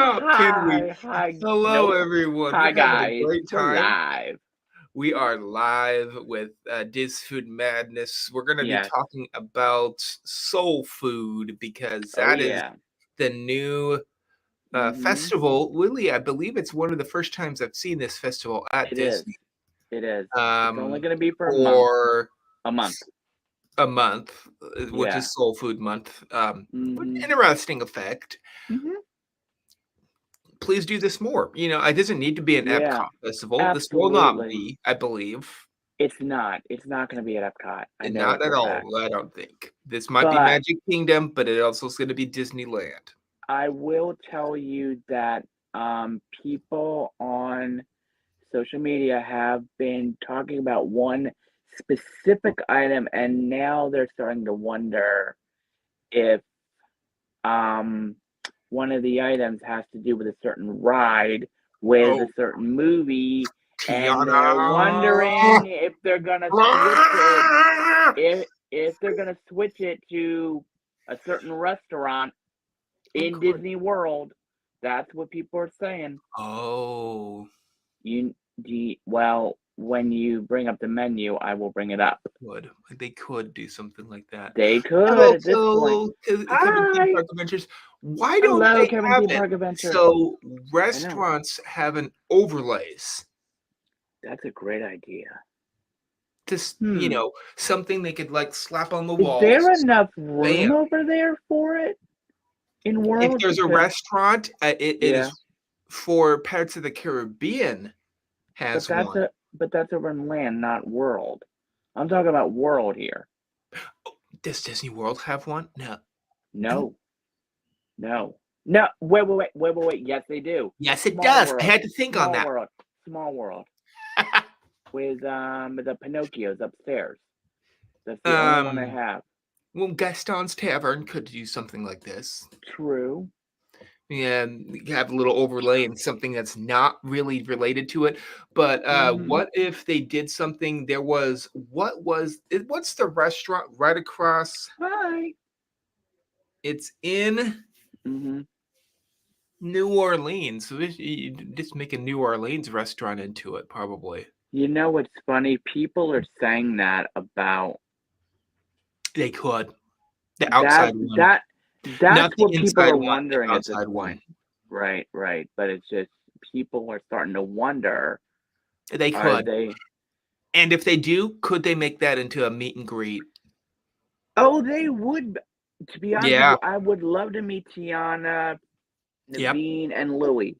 stop, can we? Hi. Hello, Nope. everyone. Hi, We're having a guys. great We're time. live. We are live with DisFodMadness. We're going to be Yes. talking about soul food because Oh, that is yeah. the new Mm-hmm. festival. Really, I believe it's one of the first times I've seen this festival at It is. Disney. It is. It's only Um, going to be for a month. for A month. a month, which Yeah. is Soul Food Month. Mm-hmm. Interesting effect. Mm-hmm. Please do this more. It doesn't need to be an Yeah. Epcot festival. This will not Absolutely. be, I believe. It's not. It's not going to be at Epcot. I know it Not for at a all, fact. I don't think. This might be But Magic Kingdom, but it also is gonna be Disneyland. I will tell you that people on social media have been talking about one specific item, and now they're starting to wonder if um, one of the items has to do with a certain ride with a Oh, certain movie, and Tiana! they're wondering if they're gonna switch it, if they're gonna switch it to a certain restaurant It in could. Disney World. That's what people are saying. Oh, Well, when you bring up the menu, I will bring it up. would. They could do something like that. They And could at this point. also, Kevin Theme Hi, Park Adventures, why don't hello, they Kevin have Theme it Park Adventure. so I know restaurants have an overlays? that's a great idea. Just, Hmm. something they could, like, slap on the Is there walls. enough room Bam. over there for it in If World? there's a Because restaurant, it yeah, is for Pirates of the Caribbean but has that's one. a but that's over in Land, not World. I'm talking about World here. Does Disney World have one? No. No. No, no, no. Wait. Yes, they do. Yes, it Small does. I World, had to think on Small that. World, Small World. With the Pinocchios upstairs. That's the only one I um, have. well, Gaston's Tavern could do something like this. True. Yeah, you have a little overlay and something that's not really related to it. But Mm-hmm. what if they did something? What's the restaurant right across? Hi. It's in Mm-hmm. New Orleans. So you just make a New Orleans restaurant into it, probably. You know what's funny? People are saying that about They could. The that outside one. that Not that's the what people inside are one, the wondering at this outside one. point. Right, right. But it's just people are starting to wonder, They are could. they And if they do, could they make that into a meet and greet? Oh, they would to be honest with Yeah. you, I would love to meet Tiana, Yep. Naveen, and Louie.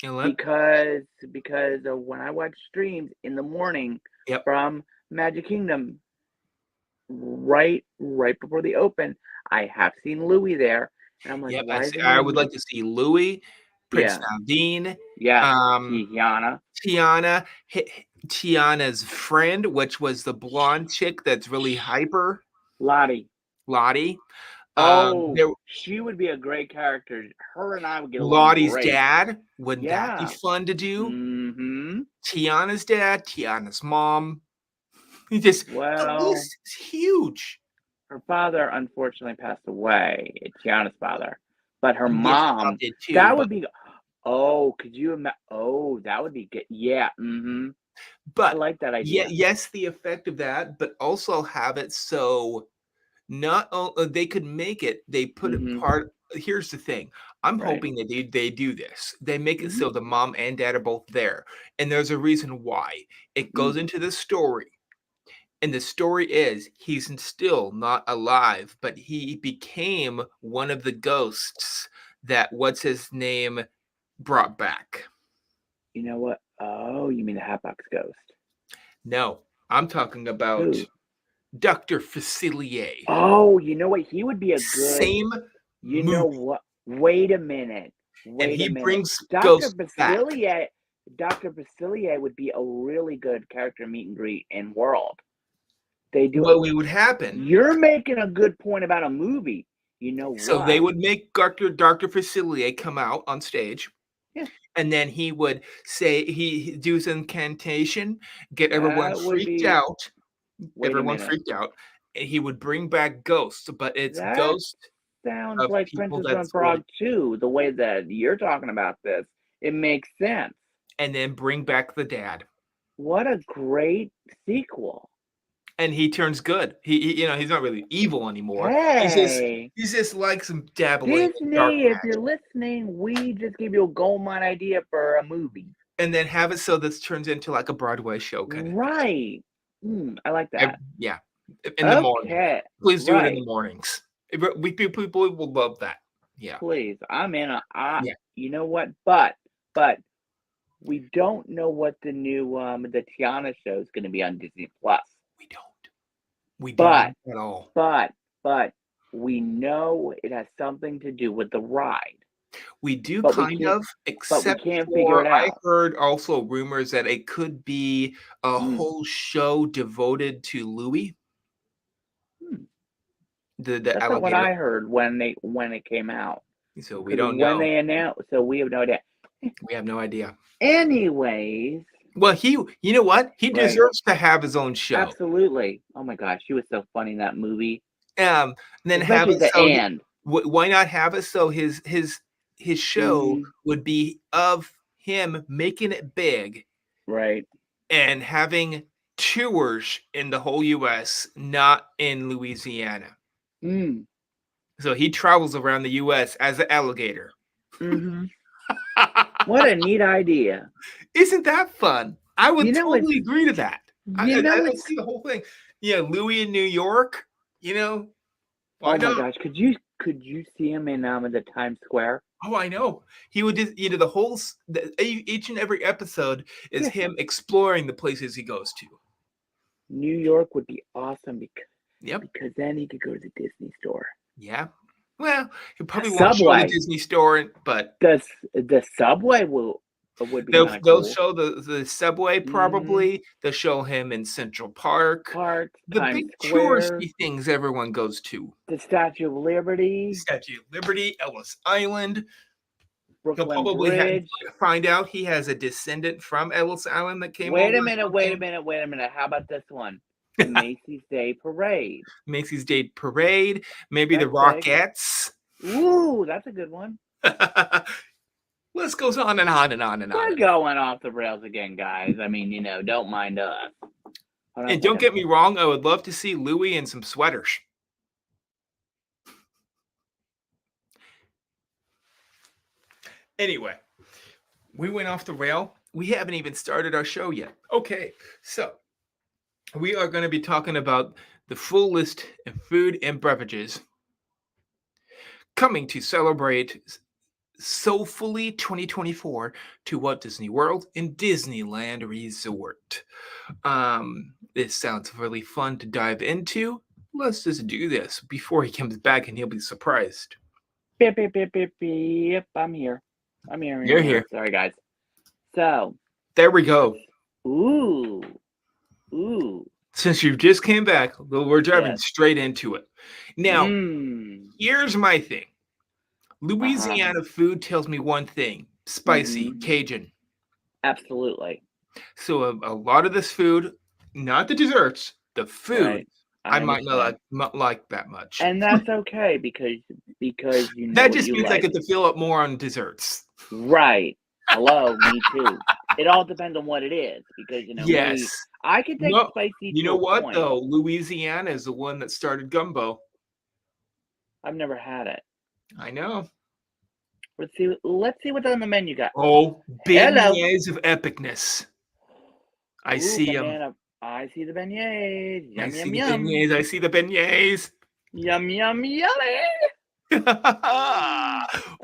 You know what? Because when I watch streams in the morning Yep. from Magic Kingdom, right before the open, I have seen Louis there, and I'm like, Yep. why isn't I there? would like to see Louis, Prince Yeah, Naveen, yes, um, Tiana, Tiana, Tiana's friend, which was the blonde chick that's really hyper, Lottie. Lottie. Oh, There, she would be a great character. Her and I would get along Lottie's great. dad. Wouldn't that be Yeah. fun to do? Mm-hmm. Tiana's dad, Tiana's mom. The Well, list is huge. her father unfortunately passed away. Tiana's father, but her Yes, Bob mom. did too, That but would be. Oh, could you imagine? Oh, that would be good. Yeah. Mm-hmm. I but like that yeah, idea. yes, the effect of that, but also have it so not they could make it. They put it Mm-hmm. part. Here's the thing. I'm Right. hoping that they do this. They make it Mm-hmm. so the mom and dad are both there, and there's a reason why. It Mm. goes into the story. And the story is he's still not alive, but he became one of the ghosts that what's his name brought back. You know what? Oh, you mean the Hatbox Ghost? No, I'm talking about Who? Dr. Facilier. Oh, you know what? He would be a good. Same You know movie. what? Wait a minute. And Wait a he minute. brings Dr. ghosts back. Basilier. Dr. Basilier would be a really good character meet and greet in World. They do. What would happen? You're making a good point about a movie. You know So they what? would make Dr. Facilier come out on stage. Yeah, And then he would say he do his incantation, get everyone that would freaked be. out. Wait a Everyone minute. freaked out. And he would bring back ghosts, but it's That ghosts. sounds of like people Princess that and sort of Frog too, the way that you're talking about this. It makes sense. and then bring back the dad. What a great sequel. And he turns good. He's not really evil anymore. Hey, He's just like some dabbling in dark Disney, if you're magic. listening, we just gave you a gold mine idea for a movie. And then have it so this turns into like a Broadway show kind of thing. Right. I like that. Yeah, in the morning. Okay. Please do it in the Right. mornings. People will love that. Yeah, Please. I'm in yeah. you know what? But we don't know what the new the Tiana show is going to be on Disney Plus. We don't. We do not But at all. but we know it has something to do with the ride. We do But we kind can't of, but we except can't figure for it I out. heard also rumors that it could be a Mm. whole show devoted to Louis, Hmm. the That's not what alligator. I heard when it came out. So we Because don't when know. they announced, so we have no idea. We have no idea. Anyways, Well, you know what? He right. deserves to have his own show. Absolutely. Oh my gosh, she was so funny in that movie. And then have Especially it the so end. why not have it so his show would be of him making it big Right. and having tours in the whole US, not in Louisiana. Mm. So he travels around the US as an alligator. Mm-hmm. What a neat idea. Isn't that fun? I would You know, it's totally agree to that. you know, I it's see the whole thing. Yeah, Louis in New York, why oh my not? gosh, could you see him in the Times Square? Oh, I know. He would just, the whole, each and every episode is Yeah. him exploring the places he goes to. New York would be awesome Yep. because then he could go to the Disney store. Yeah. Well, he probably won't show the Subway. Disney store, but The subway would be kind of they'll cool. show the subway probably. They'll show him in Central Park. Park, The Times big Square, touristy things everyone goes to. the Statue of Liberty, Statue of Liberty, Ellis Island. He'll Brooklyn probably Bridge. find out he has a descendant from Ellis Island that came over. Wait a minute. How about this one? The Macy's Day Parade. Macy's Day Parade, maybe That's the Rockettes. Ooh, that's a good one. List goes on and on and on and We're on. going off the rails again, guys. I mean, don't mind us. And don't get me wrong, I would love to see Louis in some sweaters. Anyway, we went off the rail. We haven't even started our show yet. Okay, so we are going to be talking about the full list of food and beverages coming to celebrate Soulfully 2024 to Walt Disney World and Disneyland Resort. This sounds really fun to dive into. Let's just do this before he comes back and he'll be surprised. Beep, beep, beep, beep, beep. I'm here. You're here. Sorry, guys. So. There we go. Ooh. Since you just came back, we're driving straight into it. Now, here's my thing. Louisiana food tells me one thing: spicy, Cajun. Absolutely. So a lot of this food, not the desserts, the food, right. I might not like that much. And that's okay because that just means I get to fill up more on desserts. Right. Hello, me too. It all depends on what it is because yes, I can take spicy. You know what though? Louisiana is the one that started gumbo. I've never had it. I know. Let's see what's on the menu got. Oh, beignets of epicness. I see them. I see the beignets. Yum, I yum, see the yum. beignets. I see the beignets. Yum, yum, yummy.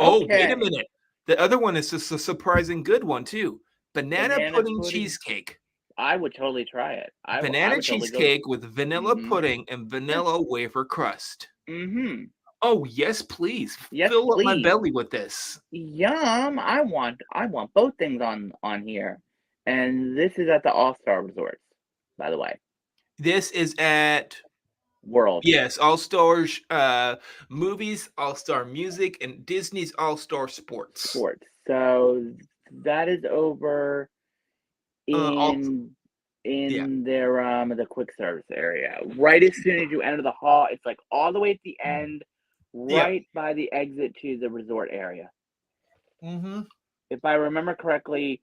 Oh, wait a minute. The other one is just a surprising good one too. Banana pudding cheesecake. I would totally try it. Banana cheesecake with vanilla pudding and vanilla wafer crust. Mm-hmm. Oh, yes, please. Fill up my belly with this. Yum. I want both things on here. And this is at the All-Star Resorts, by the way. This is at World. Yes, All-Stars movies, All-Star music, and Disney's All-Star Sports. So that is over in their the quick service area. Right as soon as you enter the hall, it's like all the way at the end Yeah. right by the exit to the resort area. Mm-hmm. If I remember correctly,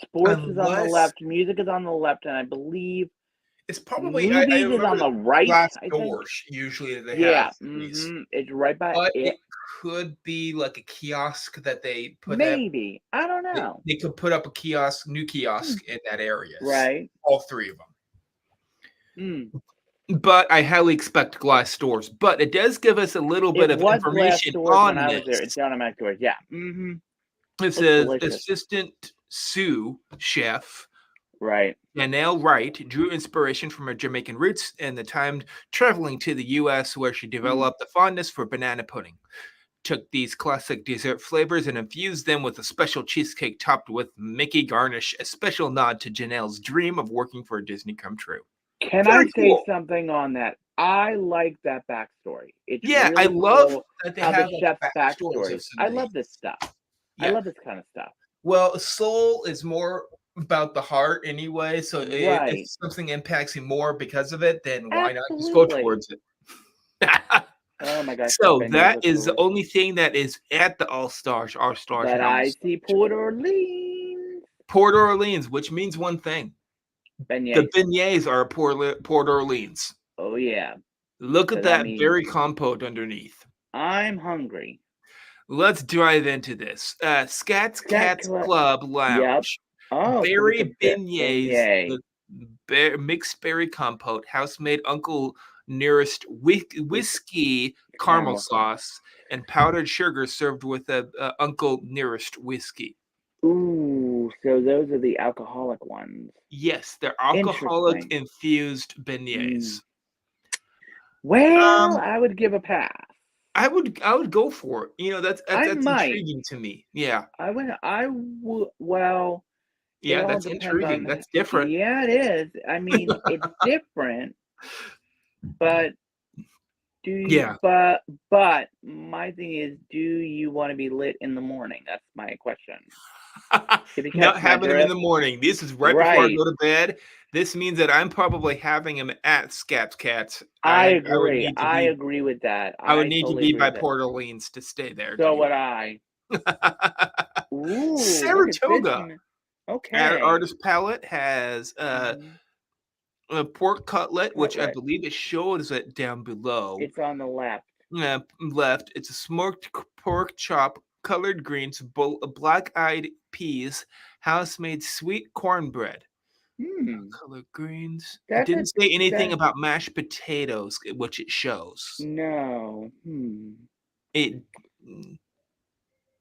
sports is on the Unless left, music is on the left, and I believe it's probably I movies is on remember the right, glass I think. doors usually that they have Yeah, these, it's right by but it. it could be like a kiosk that they put that Maybe. I don't they, know. they could put up a kiosk, new Hmm, kiosk in that areas. right. All three of them. Mm. But I highly expect glass doors. But it does give us a little It bit of was glass information doors when on I was there. It's this. down on Mac doors. Yeah. It Looks says delicious. assistant sous chef Right. Janelle Wright drew inspiration from her Jamaican roots and the time traveling to the US where she Mm. developed a fondness for banana pudding. Took these classic dessert flavors and infused them with a special cheesecake topped with Mickey garnish, a special nod to Janelle's dream of working for Disney come true. Can I Very say cool. something on that? I like that backstory. It's Yeah, I really love cool that they how the have like chef's backstories of backstories. some I of love this these. stuff. I Yeah. love this kind of stuff. Well, soul is more about the heart anyway. So if Right. something impacts you more because of it, then why not just go Absolutely. towards it? Oh my gosh, those So beignets that look is the delicious. only thing that is at the All Stars, All Stars, But and I Almost see Port Orleans. Port Orleans, which means one thing: the Beignets. beignets are Port Orleans. Oh yeah. Look So at that that means berry compote underneath. I'm hungry. Let's dive into this. Scats Scat Cats Club. Club Yep. Lounge. Oh, so it's a Berry beignets, beignet. mixed berry compote, house-made Uncle Nearest With whiskey caramel caramel sauce. sauce, and powdered sugar served with a Uncle Nearest whiskey. Ooh, so those are the alcoholic ones. Yes, they're alcoholic Interesting. infused Mm. beignets. Well, Um, I would give a pass. I would go for it. You know, I that's might. intriguing to me. Yeah. I would. Well, it Yeah, all that's depends intriguing. on. That's different. Yeah, it is. I mean, it's different, but do you? Yeah. But my thing is, do you want to be lit in the morning? That's my question. If you catch Not my having them in the drift, morning. This is right before I right? go to bed. This means that I'm probably having them at Scats Cats. I I would agree. need to I be agree with that. I would I need to totally be agree by with that. Port Orleans to stay there to So do would I. it. Ooh, look at this Saratoga one. at Okay. Artist Palette has Mhm. a pork cutlet, which I Cutlet. believe it shows it down below. It's on the left. Left, it's a smoked pork chop, colored greens, black-eyed peas, house-made sweet cornbread. Hmm. Colored greens. It That's a didn't say anything that about mashed potatoes, which it shows. no. Hmm. It mm,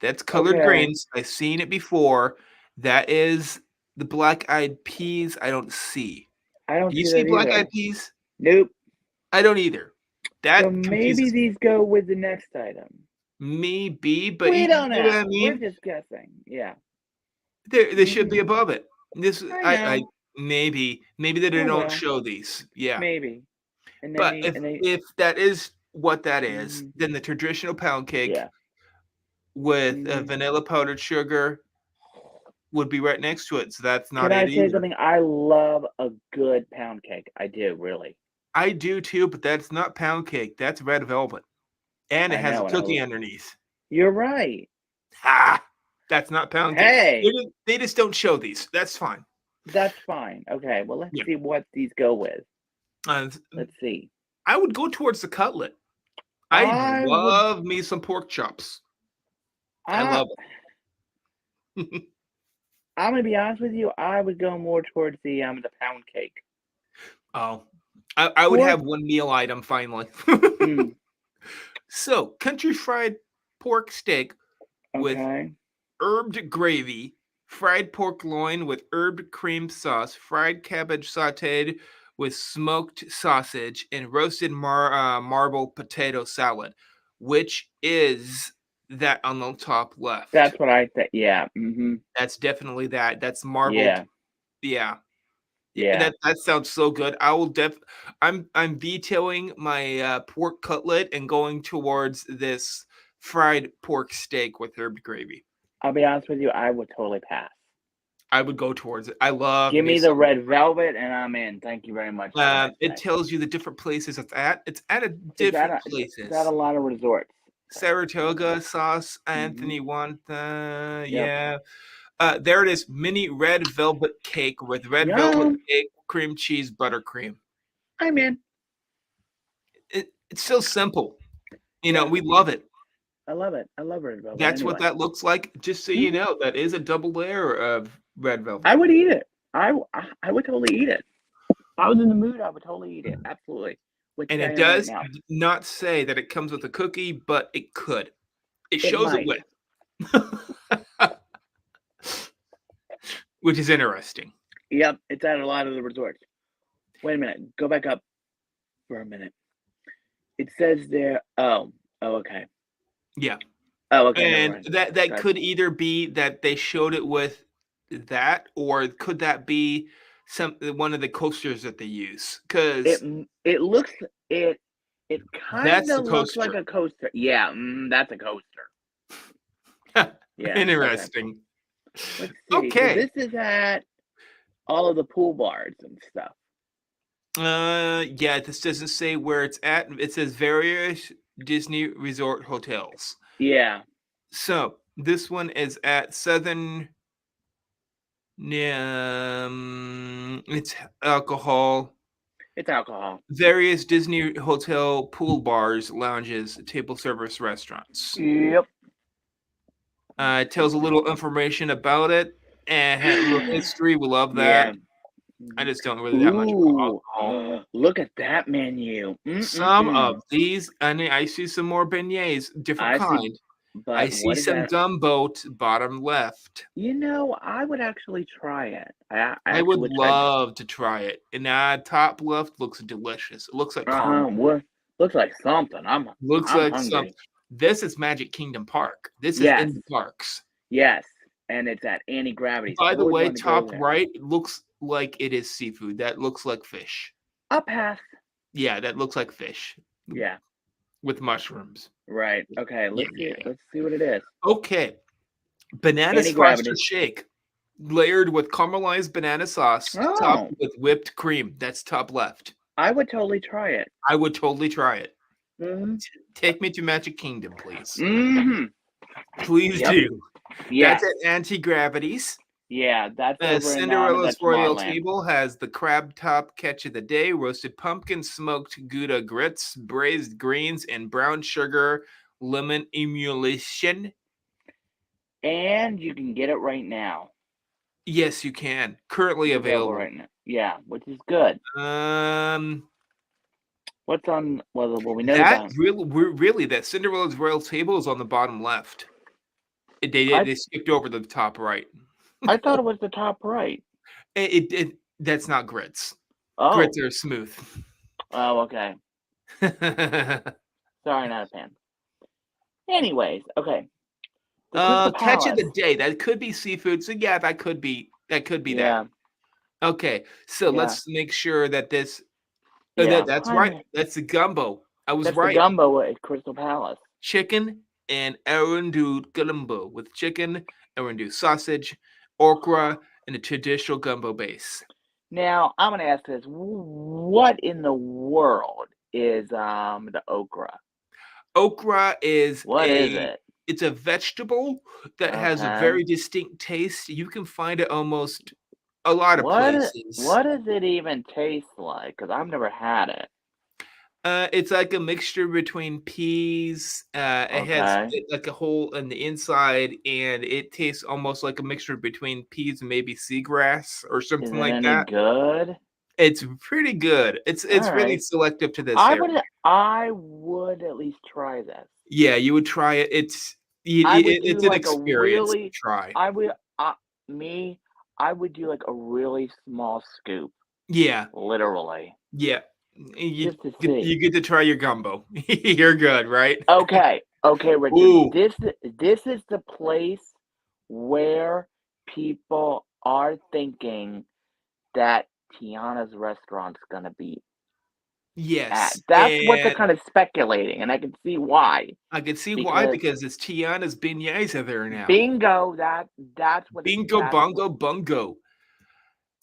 that's colored Okay. greens. I've seen it before. That is the black-eyed peas I don't see. I don't Do you see see that black-eyed either. peas? Nope. I don't either. So That maybe confuses these go with the next item. me, B, but We you don't know what I know. We're mean? just guessing. Yeah. They should be Mhm. above it. This I I know. maybe that they Oh don't well. show these. Yeah. Maybe. And But they if that is what that is, mhm. then the traditional pound cake Yeah. with Mhm. vanilla powdered sugar would be right next to it. So that's Can not I it say either. something? I love a good pound cake. I do, really. I do too, but that's not pound cake. That's red velvet, and it I has a know, and cookie underneath. you're right. Ha! That's not pound cake. Hey, They just don't show these. That's fine. that's fine. Okay, well, let's Yeah. see what these go with. Uh, Let's see. I would go towards the cutlet. I I would. love me some pork chops. I I. love it. I'm gonna be honest with you. I would go more towards the pound cake. Oh, I would Pork. have one meal item finally. Mm, So, country fried pork steak with okay. herbed gravy, fried pork loin with herbed cream sauce, fried cabbage sautéed with smoked sausage, and roasted marble potato salad, which is that on the top left. That's what I think. Yeah. That's definitely that. That's marbled. Yeah. Yeah. Yeah, Yeah. that sounds so good. I will I'm vetoing my pork cutlet and going towards this fried pork steak with herb gravy. I'll be honest with you. I would totally pass. I would go towards it. I love Give me me the some. red velvet, and I'm in. Thank you very much. Have a nice It day. tells you the different places it's at. It's at a It's at different a places. lot of resorts. Saratoga sauce, Mm-hmm. Anthony Wanta, Yep. yeah. There it is, mini red velvet cake with red velvet Yum. cake, cream cheese, buttercream. I'm in. It's so simple. Yeah. We love it. I love it. I love red velvet. That's what Anyway. that looks like. Just so you Mm-hmm. know, that is a double layer of red velvet. I would eat it. I would totally eat it. If I was in the mood, I would totally eat it. Absolutely. With And it saying right does now. not say that it comes with a cookie, but it could. It It shows it might. with. Which is interesting. Yep. It's at a lot of the resorts. Wait a minute. Go back up for a minute. It says there. Oh, okay. Yeah. Oh, okay. Never And mind. that Gotcha. could either be that they showed it with that, or could that be one of the coasters that they use? Because It looks it kind that's the of looks like coaster. a coaster. Yeah, that's a coaster. Yeah. Okay. Interesting. Let's see. So Okay. this is at all of the pool bars and stuff. Yeah, this doesn't say where it's at. It says various Disney resort hotels. Yeah. So this one is at Southern. It's alcohol. It's alcohol. Various Disney hotel pool bars, lounges, table service restaurants. Yep. It tells a little information about it and had a little history. We love that. Yeah. I just don't really that much about alcohol. Look at that menu. Some of these, I see some more beignets, different I see, kind. but I see what is some that? gumbo bottom left. I would actually try it. I I actually would would try. love to try it. And top left looks delicious. It looks like caramel. What? Looks like something. I'm like hungry. something. This is Magic Kingdom Park. This is in the parks. Yes, and it's at anti-gravity. By the way, top right looks like it is seafood. That looks like fish. I'll pass. Yeah, that looks like fish. Yeah. With mushrooms. Right. Okay. Let's see what it is. Okay. Banana Foster shake, layered with caramelized banana sauce, topped with whipped cream. That's top left. I would totally try it. I would totally try it. Mm-hmm. Take me to Magic Kingdom, please. Mm-hmm. Please do. Yeah. That's at Anti-Gravity's. Yeah, that's over Cinderella's in Royal Table has the crab top catch of the day, roasted pumpkin, smoked Gouda grits, braised greens, and brown sugar lemon emulsion. And you can get it right now. Yes, you can. Currently available right now. Yeah, which is good. What's on? Well, we know that really that Cinderella's Royal Table is on the bottom left. They skipped over the top right. I thought it was the top right. That's not grits. Oh. Grits are smooth. Oh, okay. Sorry, not a fan. Anyways, okay. Catch of the day. That could be seafood. So yeah, that could be that. Okay, so let's make sure that this. That's right. That's the gumbo. I was right. The gumbo at Crystal Palace. Chicken and arundel gumbo with chicken, arundel sausage, okra, and a traditional gumbo base. Now I'm gonna ask this: what in the world is the okra? Okra is what is it? It's a vegetable that has a very distinct taste. You can find it almost a lot of places. What does it even taste like? Because I've never had it. It's like a mixture between peas. It has like a hole in the inside, and it tastes almost like a mixture between peas and maybe seagrass or something like that. Good. It's pretty good. It's really selective to this area. I would at least try this. Yeah, you would try it. It's an experience to try. I would do like a really small scoop. Yeah. Literally. Yeah. You get to try your gumbo. You're good, right? Okay, Richard. This is the place where people are thinking that Tiana's restaurant's gonna be. Yes, That's what they're and kind of speculating, and I can see why. I can see why, Because because it's Tiana's beignets are there now. bingo, that's what it. Bingo, That's what bongo, bungo.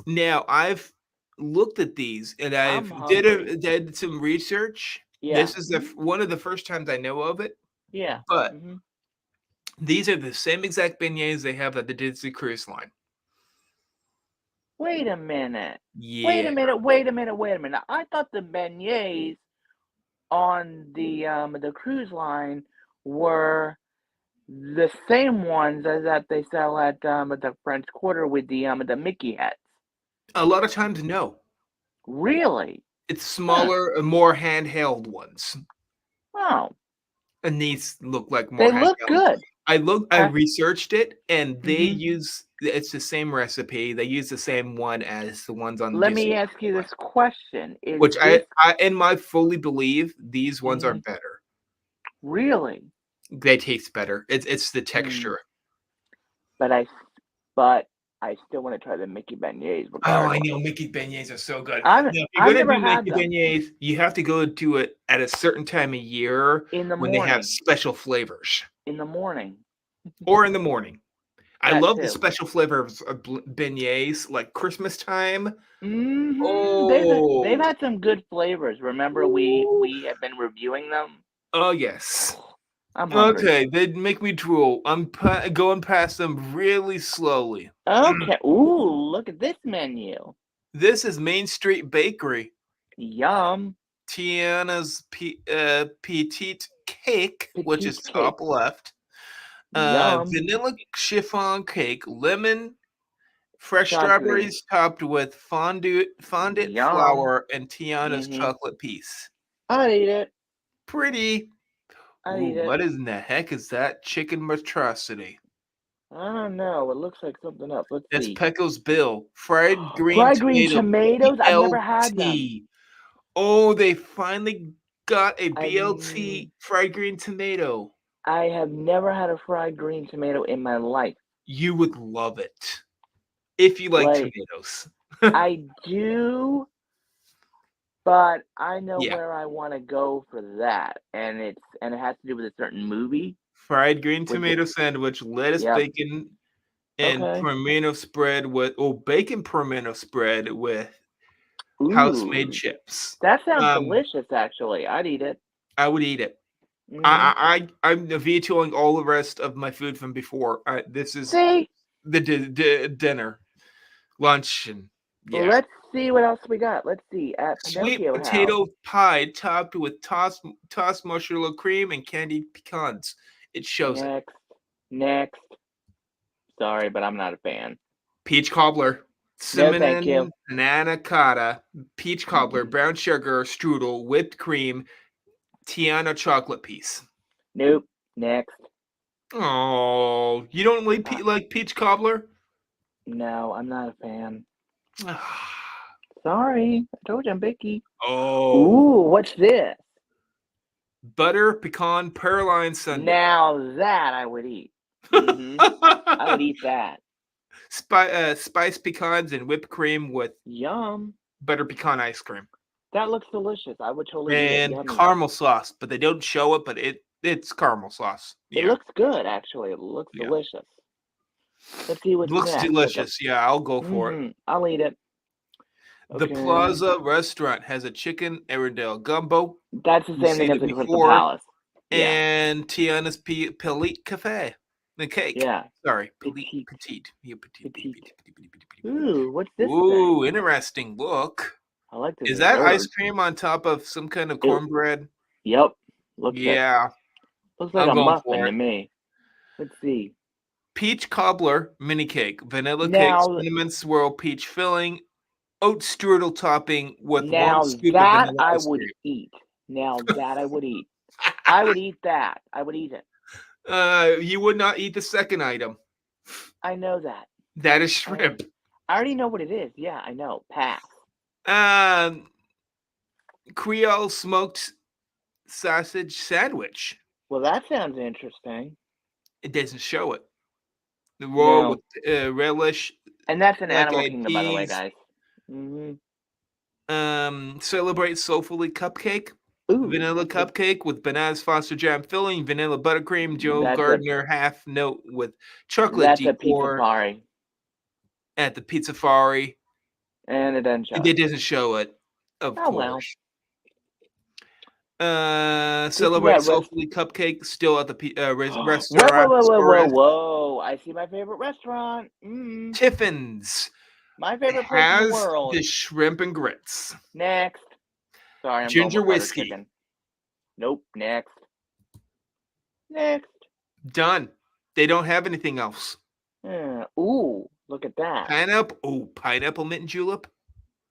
Now, I've looked at these and I'm I've hungry. did some research. Yeah. This is one of the first times I know of it, Yeah. but hmm these are the same exact beignets they have at the Disney Cruise Line. Wait a minute. Wait a Yeah. minute. Wait a minute. Wait a minute. I thought the beignets on the cruise line were the same ones as that they sell at the French Quarter with the Mickey heads. A lot of times, no. Really? It's Huh. smaller and more handheld ones, Oh, and these look like more they look handheld. good. I Ha- researched it, and they hmm use it's the same recipe. They use the same one as the ones on the Let me Disney ask Cruise you Line, this question: Is which this I in my fully believe these ones are hmm better. really? They taste better. It's the Mm, texture. but but I still want to try the Mickey beignets Oh, I regardless. know Mickey beignets are so good. Now, if I've you're gonna never do had Mickey them beignets, you have to go do it at a certain time of year in the when they have morning. special flavors, In the morning, or in the morning. I that love the too. special flavors of beignets, like Christmas time. They've Oh, had some good flavors. Remember, ooh. we have been reviewing them. Oh yes. Oh, I'm hungry. Okay, they make me drool. I'm going past them really slowly. Okay. Ooh, look at this menu. This is Main Street Bakery. Yum. Tiana's petite cake, which is Petite cake. top left. Yum. Vanilla chiffon cake, lemon, fresh Chocolatey. strawberries topped with fondant Yum. flour, and Tiana's Mm-hmm. chocolate piece. I'd eat it. Pretty. I'd Ooh, eat it. what in the heck is that chicken monstrosity? I don't know. It looks like something else. Let's That's see. Pecos Bill. Fried green Fried green tomato, tomatoes. I've never had them. BLT. Oh, they finally got a I've n- BLT fried green tomato. I have never had a fried green tomato in my life. You would love it if you like Like tomatoes. I do, but I know Yeah, where I want to go for that, and it has to do with a certain movie. fried green Which it, tomato sandwich, lettuce, yep. bacon, and Okay. pimento spread with bacon pimento spread with house-made Ooh, chips. that sounds Um, delicious. Actually, I'd eat it. I would eat it. Mhm. I'm vetoing all the rest of my food from before. This is See, the dinner, lunch, and yeah. let's see what else we got. Let's see at Sweet Pinocchio House. potato pie topped with tossed marshmallow cream and candied pecans. It shows it. Next, next. Sorry, but I'm not a fan. Peach cobbler, No, thank you. cinnamon, banana cotta, peach cobbler, Mm-mm. brown sugar, strudel, whipped cream, Tiana chocolate piece. Nope. Next. Oh, you don't like, Uh, like peach cobbler? no, I'm not a fan. Sorry, I told you I'm picky. Oh, Ooh, what's this? butter pecan praline sundae. Now that I would eat. Mhm. I would eat that. Spiced pecans and whipped cream with Yum. butter pecan ice cream That looks delicious. I would totally eat it. and Yummy. caramel sauce, but they don't show it, but it's caramel sauce. It Yeah, looks good, actually. It looks yeah, delicious. Let's see what's looks next. At the delicious. Yeah, I'll go for it. I'll eat it. The Okay. Plaza restaurant has a chicken Airedale gumbo. That's the You've same thing seen as it the Crystal before, Palace. Yeah. and Tiana's Pelite Cafe, the cake. Yeah. Sorry, Petite. petite. Yeah, petite, petite, Petite. petite, petite, petite, petite, petite. Ooh, what's this thing? Ooh, interesting look. I like the Is that ice dessert. cream on top of some kind of It, cornbread? yep. Looks it. Yeah, Looks like I'm a going muffin for to it. me. Let's see. Peach cobbler mini cake, vanilla cake, Now, cinnamon swirl, peach filling, oat strudel topping with one now scoop of that vanilla I ice would cream. eat. Now that I would eat. I would eat that. I would eat it. You would not eat the second item. I know that. That is I shrimp. I already know what it is. Yeah, I know. Pass. Um, Creole smoked sausage sandwich. Well, that sounds interesting. It doesn't show it. The roll with No. relish, And that's in black Animal eyed Kingdom, by the way, peas, guys. Mhm. Celebrate Soulfully Cupcake. Ooh, Vanilla that's a cupcake with bananas foster jam filling, vanilla buttercream, Joe that's a Gardner half note with chocolate that's a pizza decor party, at the Pizza Fari. and it doesn't show It it. doesn't show it, of Oh well. course. This is Celebrate at rest. Soulfully Cupcake still at the Whoa, whoa, restaurant whoa, whoa, whoa, Suarez. whoa! I see my favorite restaurant. Tiffin's My favorite place in the has world. the shrimp and grits. Next. Sorry, I'm going Ginger with butter whiskey. chicken. Nope. Next. Next. Done. They don't have anything else. Ooh, look at that. Pineapple. Oh, pineapple mint julep.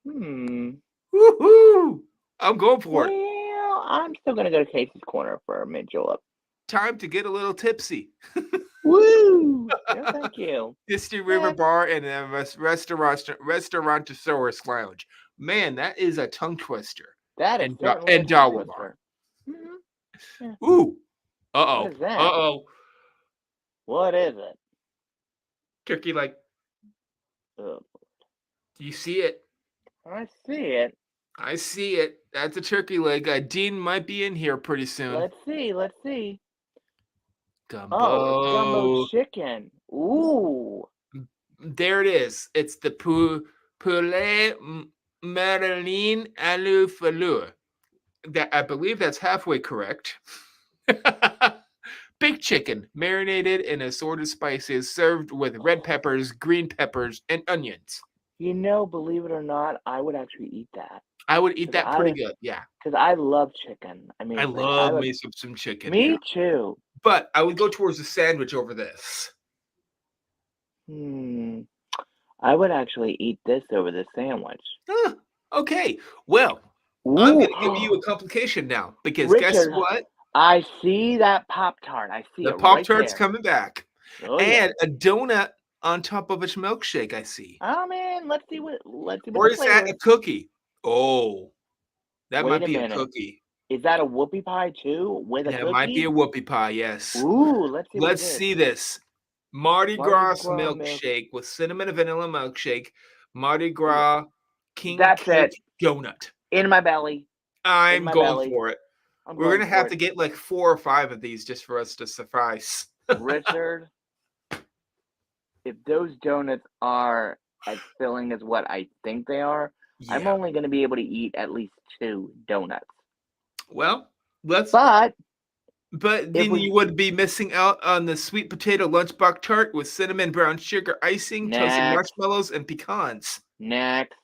Hmm. Woohoo! I'm going for it. Well, I'm still gonna go to Casey's Corner for a mint julep. Time to get a little tipsy. Woo! No, thank you. Misty River Next. Bar and a Restaurantosaurus Lounge. Man, that is a tongue twister. That is And certainly a and tongue Dawa Bar. twister. Hmm. Yeah. Ooh. What Uh-oh. is that? Uh-oh. What is it? Turkey leg. Oh, Do you see it? I see it. I see it. That's a turkey leg. Dean might be in here pretty soon. Let's see. Let's see. Gumbo. Oh, it's gumbo chicken. Ooh. There it is. It's the poulet marine alu falur. That I believe that's halfway correct. Baked chicken, marinated in assorted spices, served with red peppers, green peppers, and onions. You know, believe it or not, I would actually eat that. I would eat 'Cause that pretty good. Yeah. Because I love chicken. I I mean, like, love me some chicken. me Yeah. too. But I would go towards the sandwich over this. I would actually eat this over the sandwich. Huh, okay. Well, I'm Ooh, going to give you a complication now because guess Richard, what? I see that Pop-Tart. I see The it Pop right Tart's there. coming back. Oh yeah. And a donut on top of its milkshake, I see. Oh man, let's see what Or the is that flavor a is. cookie? Oh, that Wait might a be a minute. cookie. Is that a whoopie pie too with a That might be a cookie? whoopie pie, yes. Ooh, let's see what Let's it is. see this. Mardi Mardi Gras Gras milk. milkshake with cinnamon and vanilla milkshake. Mardi Gras king That's cake it. donut. In my belly. I'm my going belly. for it. I'm We're going gonna for have it. to get like 4 or 5 of these just for us to suffice. Richard, if those donuts are as filling as what I think they are, I'm Yeah. only going to be able to eat at least 2 donuts. Well, let's. But then we you would be missing out on the sweet potato lunchbox tart with cinnamon brown sugar icing, toasted next, marshmallows, and pecans. next,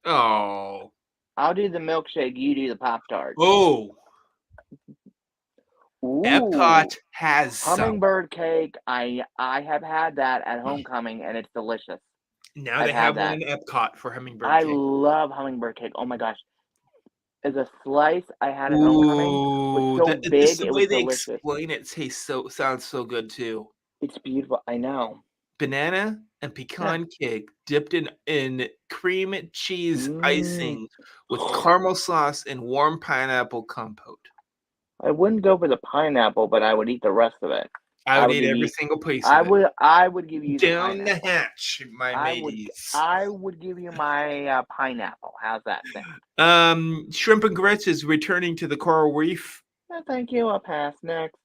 Oh. I'll do the milkshake. You do the Pop-Tart. Oh. Ooh, Epcot has some. hummingbird cake. I have had that at homecoming, and it's delicious. Now I've they had have one that. in Epcot for hummingbird I cake. love hummingbird cake. Oh my gosh. As a slice I had at homecoming was Ooh, so big, the it way was they delicious. explain it sounds so good too. It's beautiful. I know. Banana and pecan cake dipped in cream cheese Mm. icing with caramel sauce and warm pineapple compote. I wouldn't go for the pineapple, but I would eat the rest of it. I would eat give every you, single piece I of it. would I would give you the Down the pineapple. hatch, my mateys. I would give you my pineapple. How's that sound? Shrimp and grits is returning to the coral reef. No, thank you. I'll pass. Next.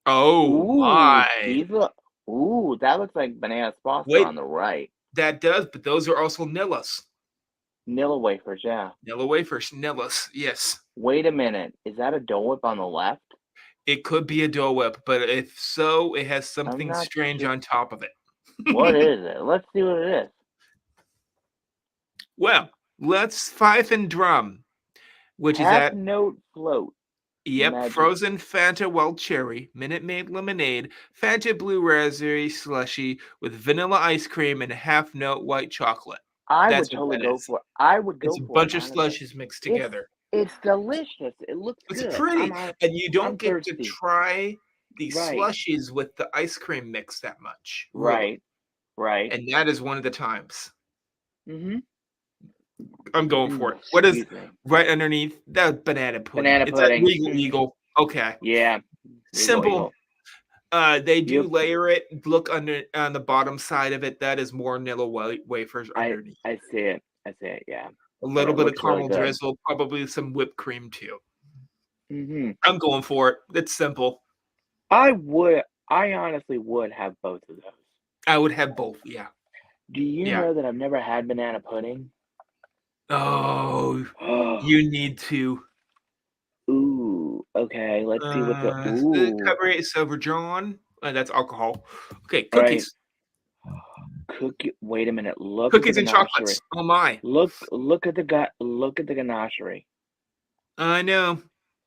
Oh Ooh, my! these look. Ooh, that looks like banana sponsor Wait, on the right. that does, but those are also Nillas. Nilla wafers, yeah. Nilla wafers, Nillas, yes. Wait a minute. Is that a Dole Whip on the left? It could be a Dole Whip, but if so, it has something not strange sure. on top of it. What is it? Let's see what it is. Well, let's fife and drum, which is Half at note float. yep, Magic. frozen Fanta Wild Cherry, Minute Maid lemonade, Fanta Blue Raspberry slushy with vanilla ice cream and half note white chocolate. I That's would what totally that go is. for it. I would go It's a for bunch it, of honestly. slushes mixed together. It's delicious. It looks It's good. pretty, and you don't I'm get thirsty. to try the Right. slushies with the ice cream mix that much. Right. Really. And that is one of the times. Mm-hmm. I'm going for it. What is me. right underneath? That banana pudding. Banana pudding. It's a Regal Eagle. Okay. Yeah. Simple. Eagle. They do layer it. Look under on the bottom side of it. That is more Nilla wafers underneath. I see it. Yeah. A but little it bit of looks really caramel good. drizzle, probably some whipped cream too. Mhm. I'm going for it. It's simple. I honestly would have both of those. I would have both. Yeah. Do you Yeah. know that I've never had banana pudding? Oh, you need to. Ooh, okay, let's see what the ooh, Cover it over John. That's alcohol. Okay, right. cookies. Cookie wait a minute, look at the Cookies and ganachery. chocolates. Oh my. Look at the ganachery. I know.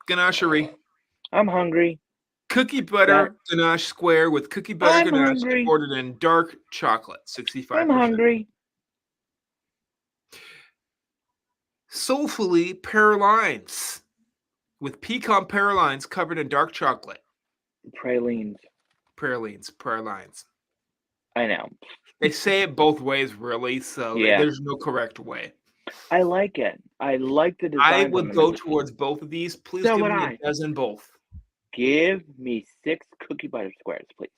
Ganachery. I'm hungry. Cookie That butter ganache square with cookie butter I'm ganache and hungry. bordered in dark chocolate, I'm 65%. hungry. Soulfully Perlines with pecan perlines covered in dark chocolate. Pralines. Pralines. I know. They say it both ways, really, so Yeah. there's no correct way. I like it. I like the I designs on would them. go towards both of these. Please So give would me I. a dozen both. Give me 6 cookie butter squares, please.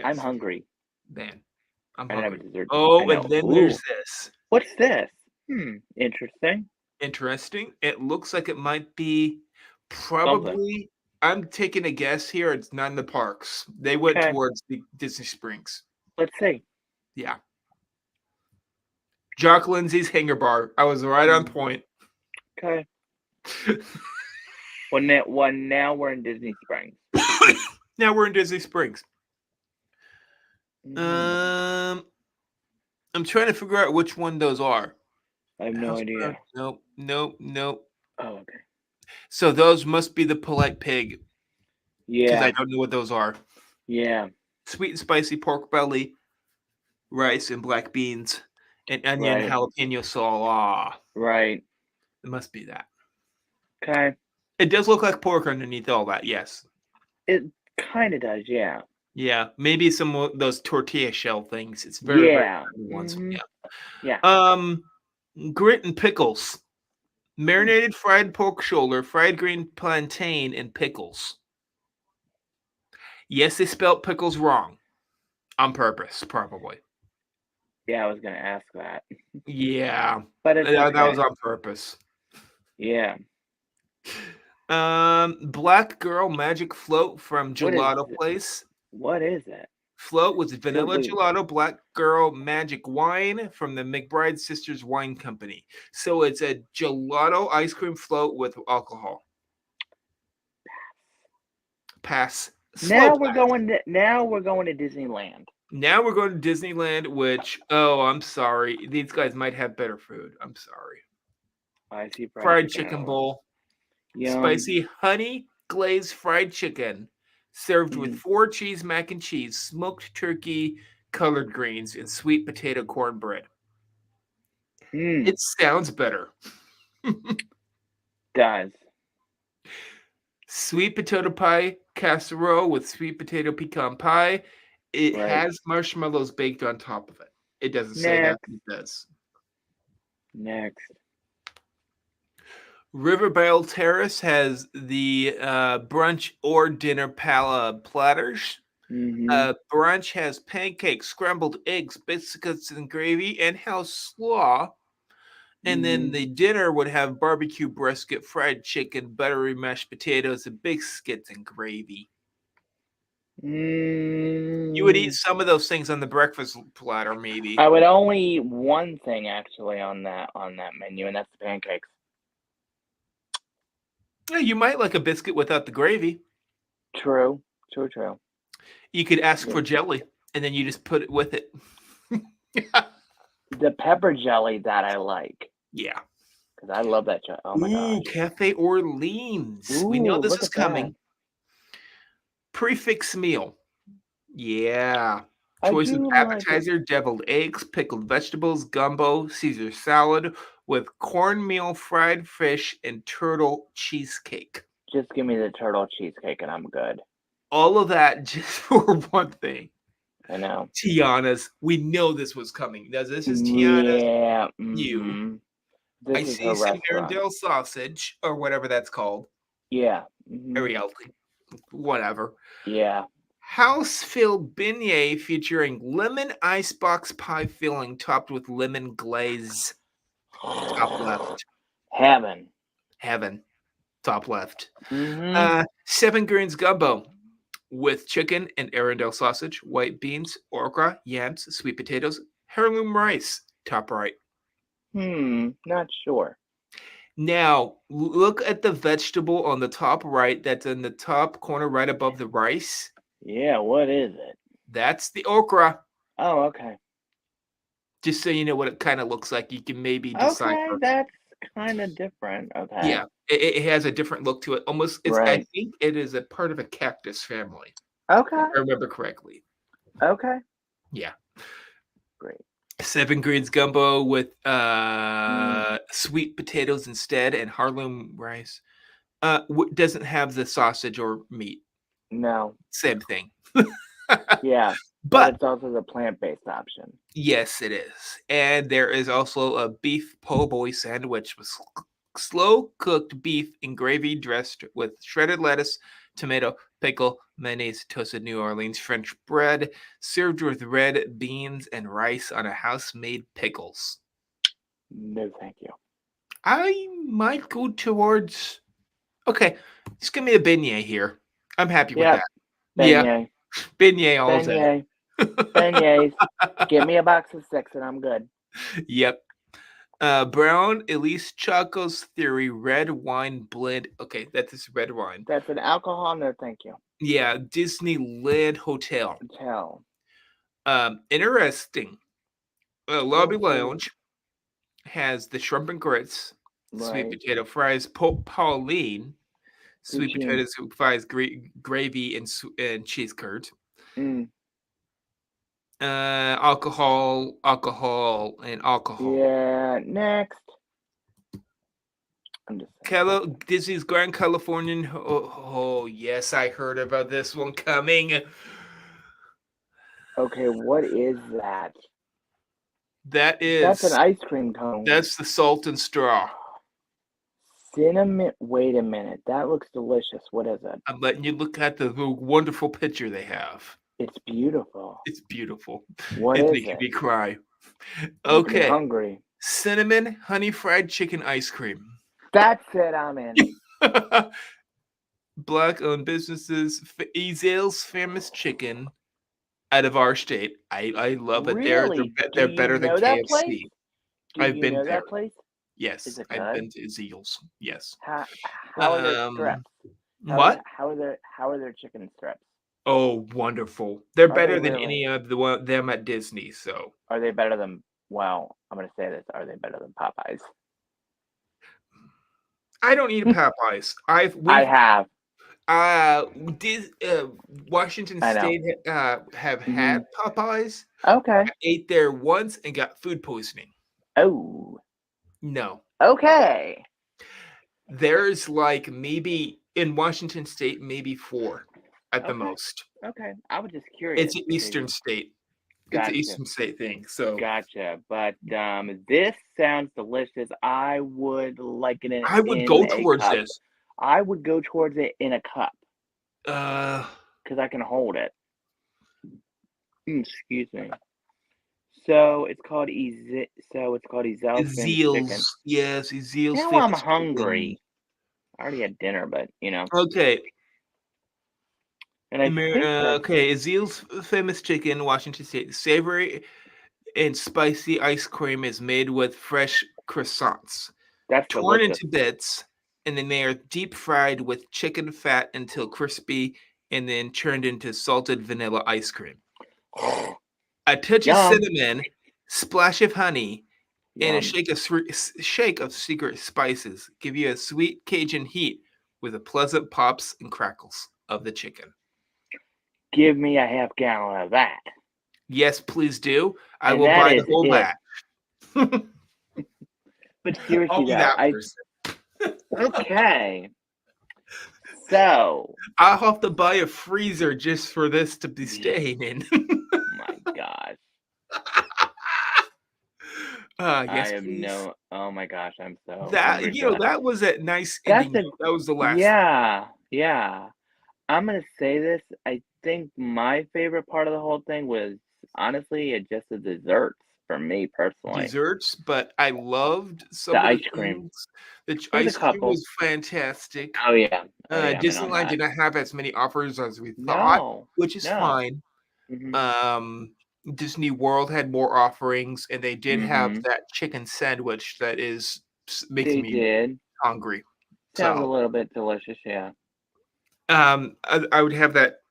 I'm Yes. hungry. Man, I'm I don't have a hungry. dessert. I Oh, know. and then there's Ooh, this. what's this? Interesting. Interesting. It looks like it might be Something. probably. I'm taking a guess here. It's not in the parks. They went Okay, towards the Disney Springs. let's see. Yeah. Jock Lindsay's Hanger Bar. I was right on Mm, point. okay. Now we're in Disney Springs. Now we're in Disney Springs. Mhm. I'm trying to figure out which one those are. I have no House Brown. idea. Nope. Oh, okay. So those must be the Polite Pig because I Yeah, don't know what those are. yeah, Sweet and spicy pork belly, rice and black beans, and onion right, jalapeno sauce. right. It must be that. Okay. It does look like pork underneath all that. Yes. It kind of does, yeah. Yeah. Maybe some of those tortilla shell things. It's very, very Yeah. tiny ones. Yeah. Yeah. Grit and pickles. Hmm. Marinated fried pork shoulder, fried green plantain, and pickles. Yes, they spelled pickles wrong on purpose, probably. Yeah, I was gonna ask that, Yeah, but it's that was okay. on purpose. Yeah. Black Girl Magic Float from What is Gelato Place. what is it? Float was So vanilla wait, gelato, Black Girl Magic Wine from the McBride Sisters Wine Company. So it's a gelato ice cream float with alcohol. Pass. Slow pass. now we're going to Disneyland. Now we're going to Disneyland, which, oh, I'm sorry. These guys might have better food. I'm sorry. I see fried Fried chicken chicken on. bowl. Yum. Spicy honey glazed fried chicken. Served with Mhm. 4 cheese mac and cheese, smoked turkey, colored greens, and sweet potato cornbread. Mm, It sounds better. does. Sweet potato pie casserole with sweet potato pecan pie. It Right. has marshmallows baked on top of it. It doesn't say that. Next. It does. Next. Riverbell Terrace has the brunch or dinner platters. Mhm. Brunch has pancakes, scrambled eggs, biscuits and gravy, and house slaw. And then Mhm. the dinner would have barbecue brisket, fried chicken, buttery mashed potatoes, and biscuits and gravy. You would eat Mm. some of those things on the breakfast platter, maybe. I would only eat one thing actually on that menu, and that's the pancakes. Yeah, you might like a biscuit without the gravy. True. True. True. You could ask Yeah. for jelly, and then you just put it with it. The pepper jelly that I like Yeah. because I love that jelly. Oh my Ooh, gosh. Cafe Orleans. We know Ooh, this look is at that. coming. Prefix meal. Yeah. I Choice of do like it. appetizer, deviled eggs, pickled vegetables, gumbo, Caesar salad with cornmeal, fried fish, and turtle cheesecake. Just give me the turtle cheesecake and I'm good. All of that just for one thing. I know. Tiana's. We know this was coming. Now, this is Tiana's Yeah. you. I This is see her some restaurant. Arendelle sausage, or whatever that's called. Yeah. Ariel, whatever. Yeah. House filled beignet featuring lemon icebox pie filling topped with lemon glaze. top left. Heaven. Heaven, top left. Mm-hmm. 7 Greens gumbo with chicken and Arundel sausage, white beans, okra, yams, sweet potatoes, heirloom rice, top right. Not sure. Now, look at the vegetable on the top right that's in the top corner right above the rice. Yeah, what is it? That's the okra. Oh, okay. Just so you know what it kind of looks like, you can maybe Okay, decipher. that's kind of different. Okay. Yeah, it has a different look to it. Almost, it's. I Right. think it is a part of a cactus family, Okay. if I remember correctly. Okay. Yeah. Great. 7 Greens gumbo with Mm, sweet potatoes instead and heirloom rice. Doesn't have the sausage or meat. no. Same thing. Yeah, but But it's also the plant-based option. yes, it is. And there is also a beef po' boy sandwich with slow cooked beef in gravy dressed with shredded lettuce, tomato, pickle, mayonnaise, toasted New Orleans French bread, served with red beans and rice on a house made pickles. No, thank you. I might go towards. Okay, just give me a beignet here. I'm happy with Yep. that. Yeah, Beignet. beignet all day. Beignet. Beignets. Get me a box of 6 and I'm good. Yep. Brown Elise Chaco's Theory red wine blend. Okay, that is red wine. That's an alcohol. No, thank you. Yeah, Disneyland Hotel. Tell. Interesting. Lobby What's in Lounge has the shrimp and grits, sweet right? potato fries, Pauline, sweet Poutine. potatoes fries, gravy, and cheese curds. Mm. Alcohol, and alcohol. Yeah. Next. I'm just saying. Disney's Grand Californian. Oh, yes, I heard about this one coming. Okay, what is that? That That's an is ice cream cone. that's the salt and straw. Cinnamon. Wait a minute. That looks delicious. What is it? I'm letting you look at the wonderful picture they have. It's beautiful. It's beautiful. What It's is making it? me cry. Making me Okay, hungry. cinnamon honey fried chicken ice cream. That's it. I'm in. Black-owned businesses. Ezel's famous chicken out of our state. I love it. Really? Do They're you better than know that place? KFC. Do I've you been know there. that place? Yes, Is it I've good? been to Ezeal's. Yes. How are their Um, strips? what? How are their chicken strips? Oh, wonderful. They're Are they better than really? any of them at Disney. So Are they better than? Well, I'm gonna say this. Are they better than Popeyes? I don't eat Popeyes. I have. Did Washington I know. State have Hmm. had Popeyes? Okay. I ate there once and got food poisoning. Oh. No. Okay. There's like maybe in Washington State, maybe 4 at the Okay. most. Okay. I was just curious. It's an Eastern state. It's an Gotcha. Eastern state thing. So Gotcha. But this sounds delicious. I would like it I would in go a towards cup. this. I would go towards it in a cup Uh, because I can hold it. Excuse me. So it's called Ezel's Famous Chicken. Ezeal's. Yes, Ezeal's Now I'm famous chicken. hungry. I already had dinner, but Okay. and I think that's Okay, Ezeal's famous chicken, Washington State. Savory and spicy ice cream is made with fresh croissants, torn delicious. into bits, and then they are deep fried with chicken fat until crispy, and then turned into salted vanilla ice cream. A touch of Yum, cinnamon, splash of honey, and a yum. shake of secret spices give you a sweet Cajun heat with the pleasant pops and crackles of the chicken. Give me a half gallon of that, Yes, please do. I and will that buy the is whole it. batch. But seriously, I'll be though, that person. okay. So, I'll have to buy a freezer just for this to be staying in. my gosh, I Yes, have please. oh my gosh, I'm so That hungry for that. that was a nice That's ending a note. That was the last. yeah, yeah. I'm gonna say this. I think my favorite part of the whole thing was honestly just the desserts. for me personally. desserts, but I loved The some of the ice cream. things. The There's a ice cream couple. was fantastic. Oh yeah. Oh yeah. I'm in on Disneyland that. did not have as many offers as we thought, No. which is No. fine. Mhm. Um, Disney World had more offerings, and they did have Mhm. that chicken sandwich that is making They me did. hungry. Sounds a So, little bit delicious. Yeah. I would have that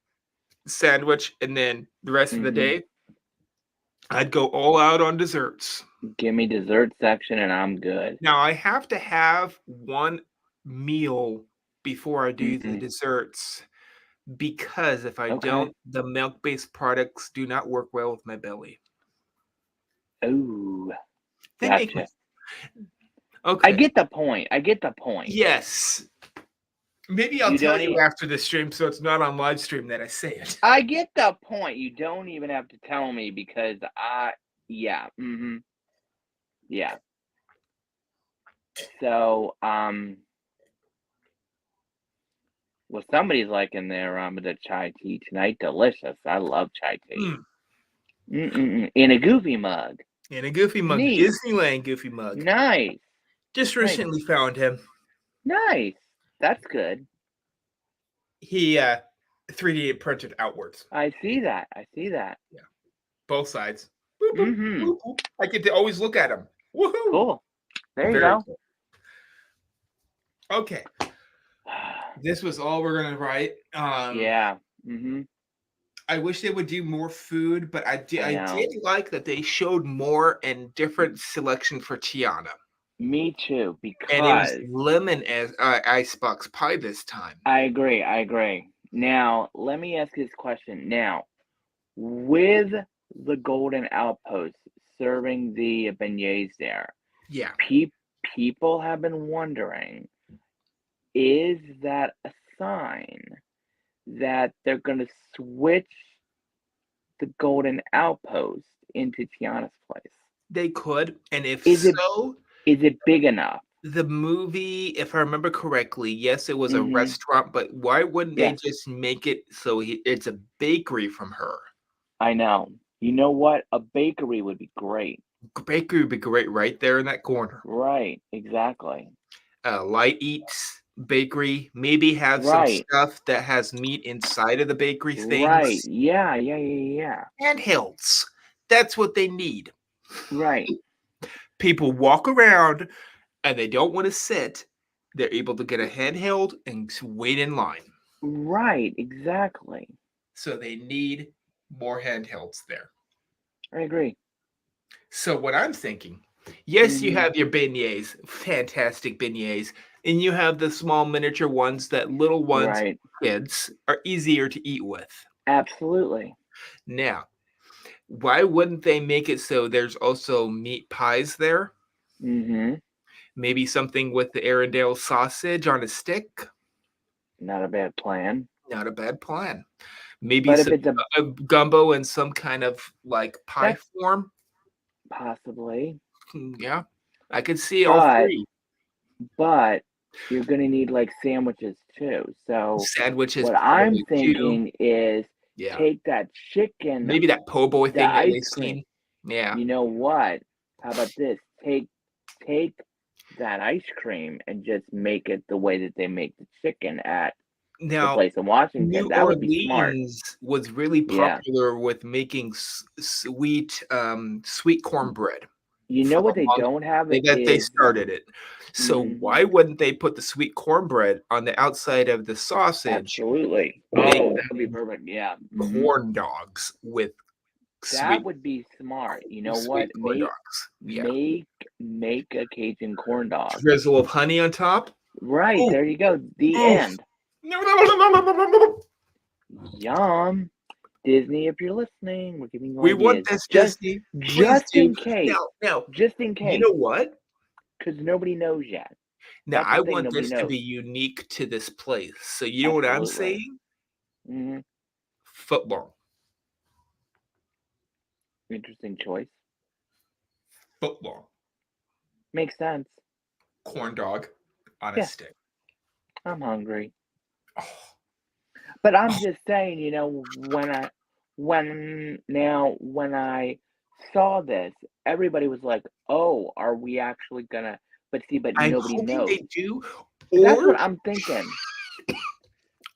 sandwich, and then the rest of the Mhm. day, I'd go all out on desserts. Give me dessert section and I'm good. Now, I have to have one meal before I do the Mhm. desserts because if I Okay. don't, the milk-based products do not work well with my belly. Ooh. They make me Gotcha. I okay. get the point. I get the point. Yes. Maybe I'll You tell don't you e after the stream so it's not on live stream that I say it. I get the point. You don't even have to tell me because yeah. Mhm. Yeah. So, well, somebody's liking the chai tea tonight. Delicious. I love chai tea. Mm, In a goofy mug. in a goofy mug, Neat. Disneyland goofy mug. Nice. Just Nice. recently found him. Nice. That's good. He 3D printed outwards. I see that. I see that. Yeah, both sides. Boop, boop, Mhm. boop, boop. I get to always look at him. Woohoo! Cool. There you Very go. cool. Okay, this was all we're gonna write. Yeah. Mhm. I wish they would do more food, but I I know. did like that they showed more and different selection for Tiana. Me too, And it was because lemon as icebox pie this time. I agree. I agree. Now, let me ask you this question. Now, with the Golden Outpost serving the beignets there, Yeah, pe people have been wondering, is that a sign that they're gonna switch the Golden Outpost into Tiana's place? they could. And if Is it so, is it big enough? the movie, if I remember correctly, yes, it was a Mhm. restaurant, but why wouldn't they Yes, just make it so it's a bakery from her? I know. You know what? A bakery would be great. Bakery would be great right there in that corner. Right, exactly. Light Eats Bakery, maybe have some Right, stuff that has meat inside of the bakery right. things. Yeah, yeah, yeah, yeah. Handhelds. That's what they need. Right, People walk around and they don't want to sit. They're able to get a handheld and wait in line. right, exactly. So they need more handhelds there. I agree. So what I'm thinking, yes, you Mhm. have your beignets, fantastic beignets, and you have the small miniature ones that little ones, Right. kids, are easier to eat with. Absolutely. Now, why wouldn't they make it so there's also meat pies there? Mhm. Maybe something with the Arendelle sausage on a stick? Not a bad plan. Not a bad plan. Maybe But if some it's a gumbo in some kind of like pie that's form? possibly, Yeah, I could see all but three. but you're gonna need like sandwiches too. So Sandwiches what I'm probably too. thinking is Yeah. take that chicken, Maybe that po' boy the thing that ice we've cream. seen. Yeah. You know what? How about this? Take that ice cream and just make it the way that they make the chicken at the Now, place in Washington. New That would be smart. Orleans was really Yeah. popular with making sweet cornbread You know for what a they long don't have they is started it. So why mhm, wouldn't they put the sweet cornbread on the outside of the sausage, absolutely. make Oh, that would be them perfect. Yeah. corn dogs with That sweet would be smart. You know sweet what? corn dogs. Yeah. Make a Cajun corn dog. Drizzle of honey on top. Right, Ooh, there you go. The oof. end. Yum. Disney, if you're listening, we're giving you We want ideas. this, Disney. Please Just do. in case. Now, Just in you case. know what? Because nobody knows yet. Now, That's I the thing, want nobody this to knows. be unique to this place. So you know what I'm Absolutely. saying? Mhm. Football. Interesting choice. Football. Makes sense. Corn dog on a Yeah, stick. I'm hungry. Oh, But I'm oh, just saying, when I saw this, everybody was like, "Oh, are we actually gonna?" But I'm nobody hoping knows. they do, That's what or I'm thinking.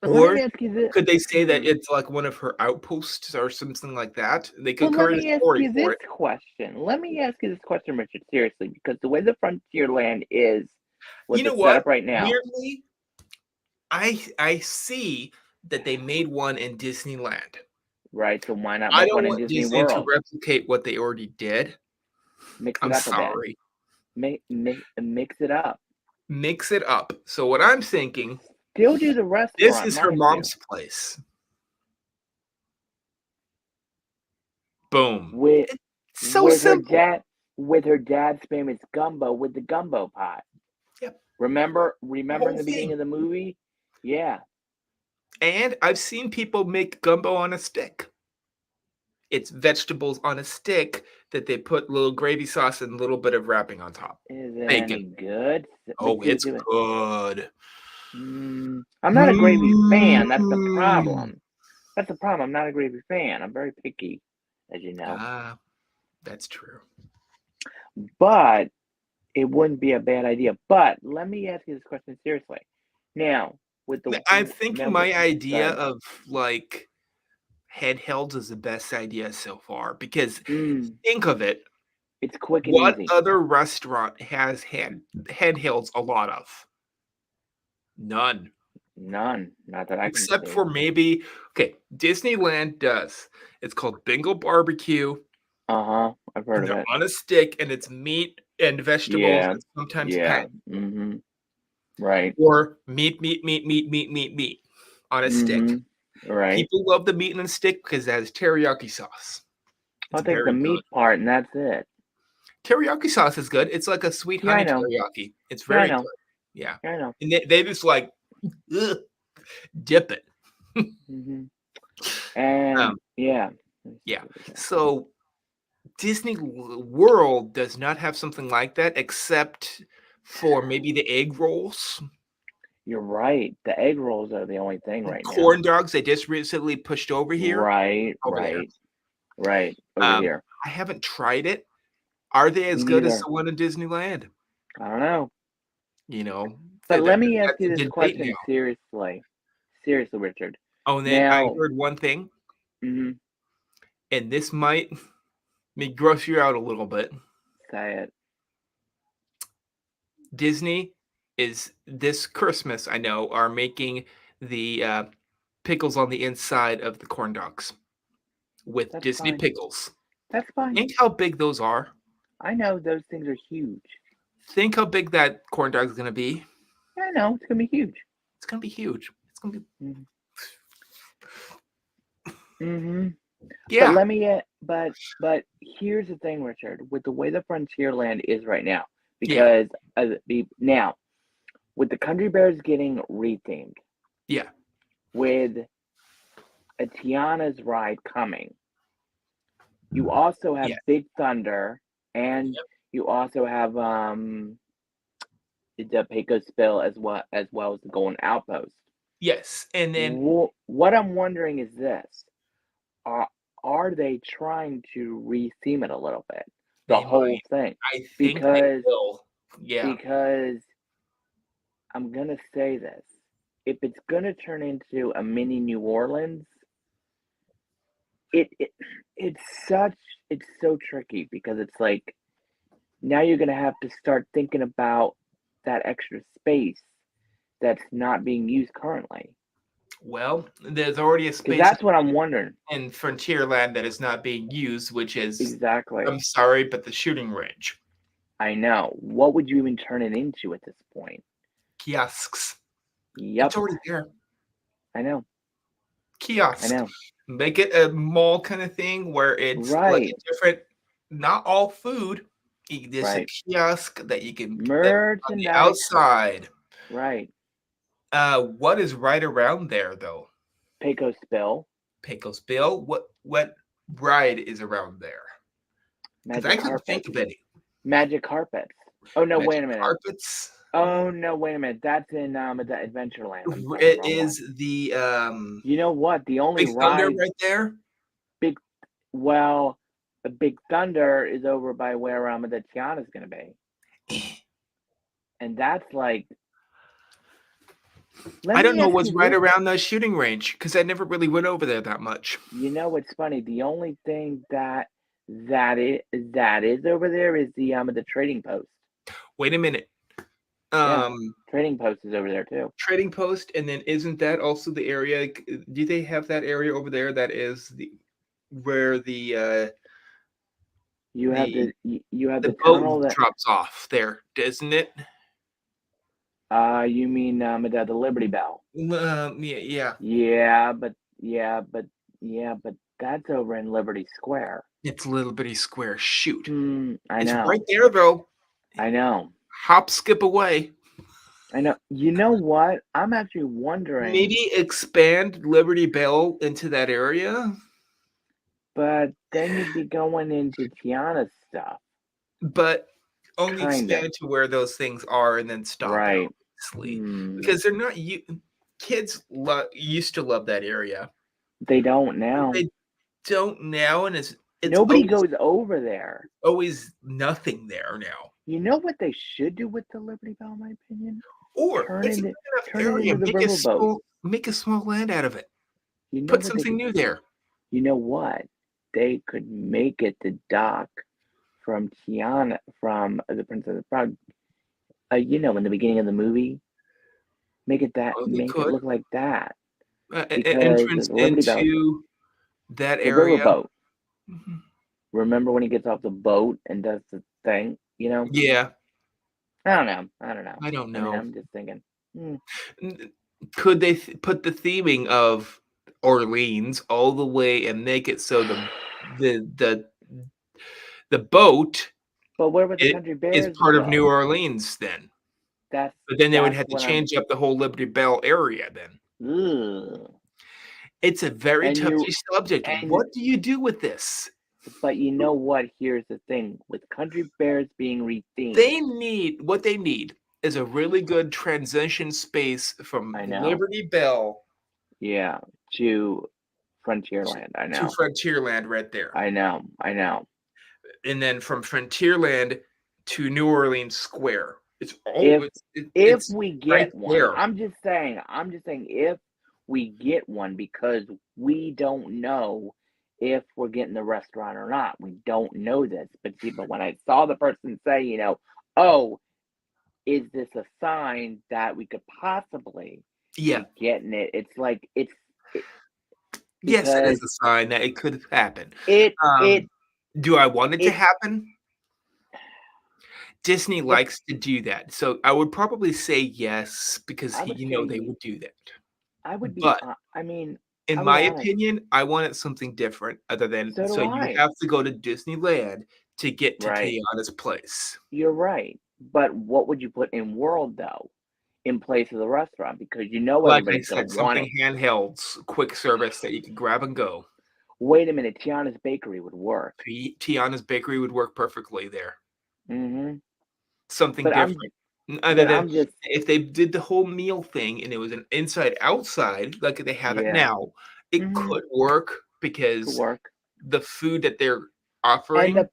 But let or me ask you this. could they say that it's like one of her outposts or something like that? They could Well, let create a me ask story you for this it. question. Let me ask you this question, Richard, seriously, because the way the Frontierland is You with know the setup what? right now, Weirdly, I see that they made one in Disneyland. right? So why not I make don't one in want Disney Disney to World? replicate what they already did. Mix it I'm up a bit. sorry. Mix it up. Mix it up. So what I'm thinking, Still do the this restaurant, is her mind you, mom's place. Boom. with It's so with her simple. dad with her dad's famous gumbo with the gumbo pot. Yep. The Remember in whole the beginning thing. of the movie? Yeah. And I've seen people make gumbo on a stick. It's vegetables on a stick that they put little gravy sauce and a little bit of wrapping on top. Is it Bacon. any good? But Oh, see, it's good. I'm not a gravy fan. That's the Mm. problem. That's the problem. I'm not a gravy fan. I'm very picky, as you know. Ah, that's true. But it wouldn't be a bad idea. But let me ask you this question seriously. Now, with the I'm thinking now, my idea sorry. of like handhelds is the best idea so far because Mm, think of it. it's quick and What easy. other restaurant has handhelds a lot of? None. None, not that I can Except see. for maybe okay, Disneyland does. It's called Bingo Barbecue, I've heard and of they're it. on a stick, and it's meat and vegetables Yeah, and sometimes yeah. pan Right. or meat on a stick. Right. People love the meat on a stick because it has teriyaki sauce. It's I'll take the very good. meat part, and that's it. Teriyaki sauce is good. It's like a sweet Yeah, I honey know. teriyaki. It's Yeah, I very know. good. Yeah. Yeah, I know. And they just like ugh, dip it. hmm And Um, yeah. Let me see yeah. what we got here. So Disney World does not have something like that except for maybe the egg rolls You're right. The egg rolls are the only thing and right now. corn dogs they just recently pushed over here, Right, over there. right, right. Over here. I haven't tried it. Are they Me as good as neither. the one in Disneyland? I don't know. You know, But let me ask that's you a this debate question now. seriously. Seriously, Richard. Oh, and then I Now, heard one thing, mhm, and this might me gross you out a little bit. say it. Disney is this Christmas, I know, are making the pickles on the inside of the corn dogs with That's Disney fine. pickles. That's fine. Think how big those are. I know those things are huge. Think how big that corn dog is going to be. I know it's gonna be huge. It's going to be huge. It's going to be hmm hmm But yeah, let me. But here's the thing, Richard. With the way the Frontierland is right now, yeah, because now with the Country Bears getting rethemed, yeah, with a Tiana's ride coming, you also yeah, have Big Thunder, and yep, you also have the Pecos Spill as well as the Golden Outpost. yes. And then What I'm wondering is this: are are they trying to re-theme it a little bit, the they whole might. thing? I think they Because will. Yeah. because I'm gonna say this: if it's gonna turn into a mini New Orleans, it, it it's such it's so tricky because it's like now you're gonna have to start thinking about that extra space that's not being used currently. Well, there's already a Because space that's what I'm wondering. in Frontierland that is not being used, which is, Exactly. I'm sorry, but the shooting range. I know. What would you even turn it into at this point? Kiosks. It's Yep. already there. I know. I Kiosk. know. Make it a mall kind of thing where it's like Right. a different, not all food. There's a Right. kiosk that you can that on the Merchandise. outside. Right. What is right around there though? Pecos Spill. Pecos Bill. What ride is around there? Because I Magic couldn't think carpets. of any. Magic carpets. Oh no, wait Magic a minute. carpets. Oh no, wait a minute. That's in the Adventureland. I'm sorry, It wrong one. is the You know what? The only Big Thunder ride right there. big well, a Big Thunder is over by where the Tiana's gonna be, and that's like. Let I don't me know ask what's you right this. around the shooting range because I never really went over there that much. You know what's funny? The only thing that is over there is the trading post. Wait a minute. Yeah, Um, trading post is over there too. Trading Post, and then isn't that also the area? Do they have that area over there that is the where You have the the the boat tunnel that. drops off there, isn't it? You mean the Liberty Bell? Yeah, yeah. Yeah, but that's over in Liberty Square. It's a little bitty square. Shoot, I it's right know, there though. I know, Hop, skip away. I know. You know what? I'm actually wondering, Maybe expand Liberty Bell into that area, but then you'd be going into Tiana's stuff, but only kind of, expand to where those things are and then stop it, right? obviously, Hmm. because they're not you. Kids used to love that area. They don't now. They don't now, and it's Nobody goes over there. always nothing there now. You know what they should do with the Liberty Bell, in my opinion? Or Turn it's a it, big enough turn it area. into the riverboat. Make a small land out of it. You know Put what they something could. new there. You know what? They could make it the dock from Tiana, from the Princess of Prague. In the beginning of the movie, Oh, they make it could look like that because entrance the Liberty Bell, into that the area. riverboat. Mhm. Remember when he gets off the boat and does the thing? Yeah, I don't know. I don't know. I don't I mean, know. I'm just thinking. Hmm. Could they put the theming of Orleans all the way and make it so the the the boat But where would the it country is bears part of New go? Orleans then? That's But then they would that's have to what I'm. change up the whole Liberty Bell area then. Ugh. It's a very And touchy you subject. and What do you do with this? but you know what? Here's the thing: with country bears being rethemed, What they need is a really good transition space from I know. Liberty Bell Yeah, to t Frontierland. I to know. Frontierland right there, I know. I know. and then from Frontierland to New Orleans Square. If if It's we right get one, there. I'm just saying if we get one because we don't know if we're getting the restaurant or not. We don't know this. But see, but when I saw the person say, oh, is this a sign that we could possibly Yeah. be getting it? It's like it, Yes, it is because a sign that it could happen. it Do I want it to it happen? Disney the likes to do that, so I would probably say yes because I would they say would do that. I would be But I mean, in I'll be my honest. opinion, I wanted something different other than So so do you I. have to go to Disneyland to get to Right. Tiana's place. You're right. But what would you put in World though, in place of the restaurant? Because Like I everybody's gonna said, want something it. handhelds, quick service that you can grab and go. Wait a minute, Tiana's Bakery would work. Tiana's Bakery would work perfectly there. Hmm. Something But I'm different. Other but than I'm just if they did the whole meal thing and it was an inside outside like they have it yeah. now, it Hmm. could work Could because work. the food that they're And offering the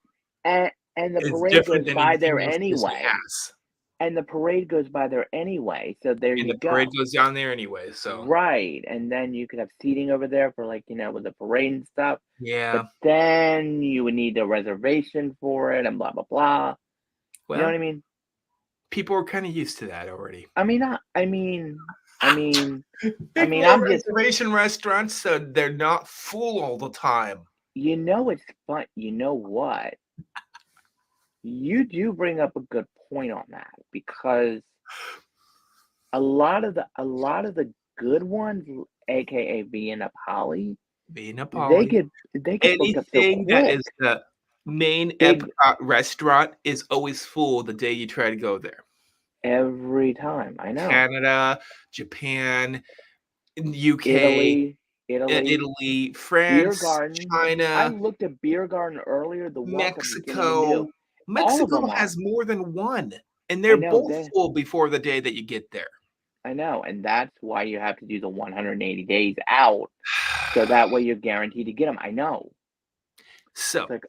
is parade different goes than by anything there else Disney anyway. has. And the parade goes by there anyway. So there And you the parade go. goes down there anyway, so Right. And then you could have seating over there for like, with the parade and stuff. But yeah. then you would need a reservation for it and blah blah blah. You know what Well, I mean? people are kinda used to that already. I mean, I mean, People are I'm just, reservation restaurants, so they're not full all the time. it's fun. You know what? You do bring up a good point on that because a lot of the good ones, aka being up Holly, Being a they Polly. get they get booked up so Anything that quick. is the main Big Epcot restaurant is always full the day you try to go there. every time. I know. Canada, Japan, UK, Italy, Italy, Italy, Beer France, Garden. I China, looked at Beer Garden earlier. The welcome you can't even do. Mexico. All of them Mexico are. has more than one, and I they're know both they. full before the day that you get there. I know, and that's why you have to do the 180 days out, so that way you're guaranteed to get them. I know. It's So, like,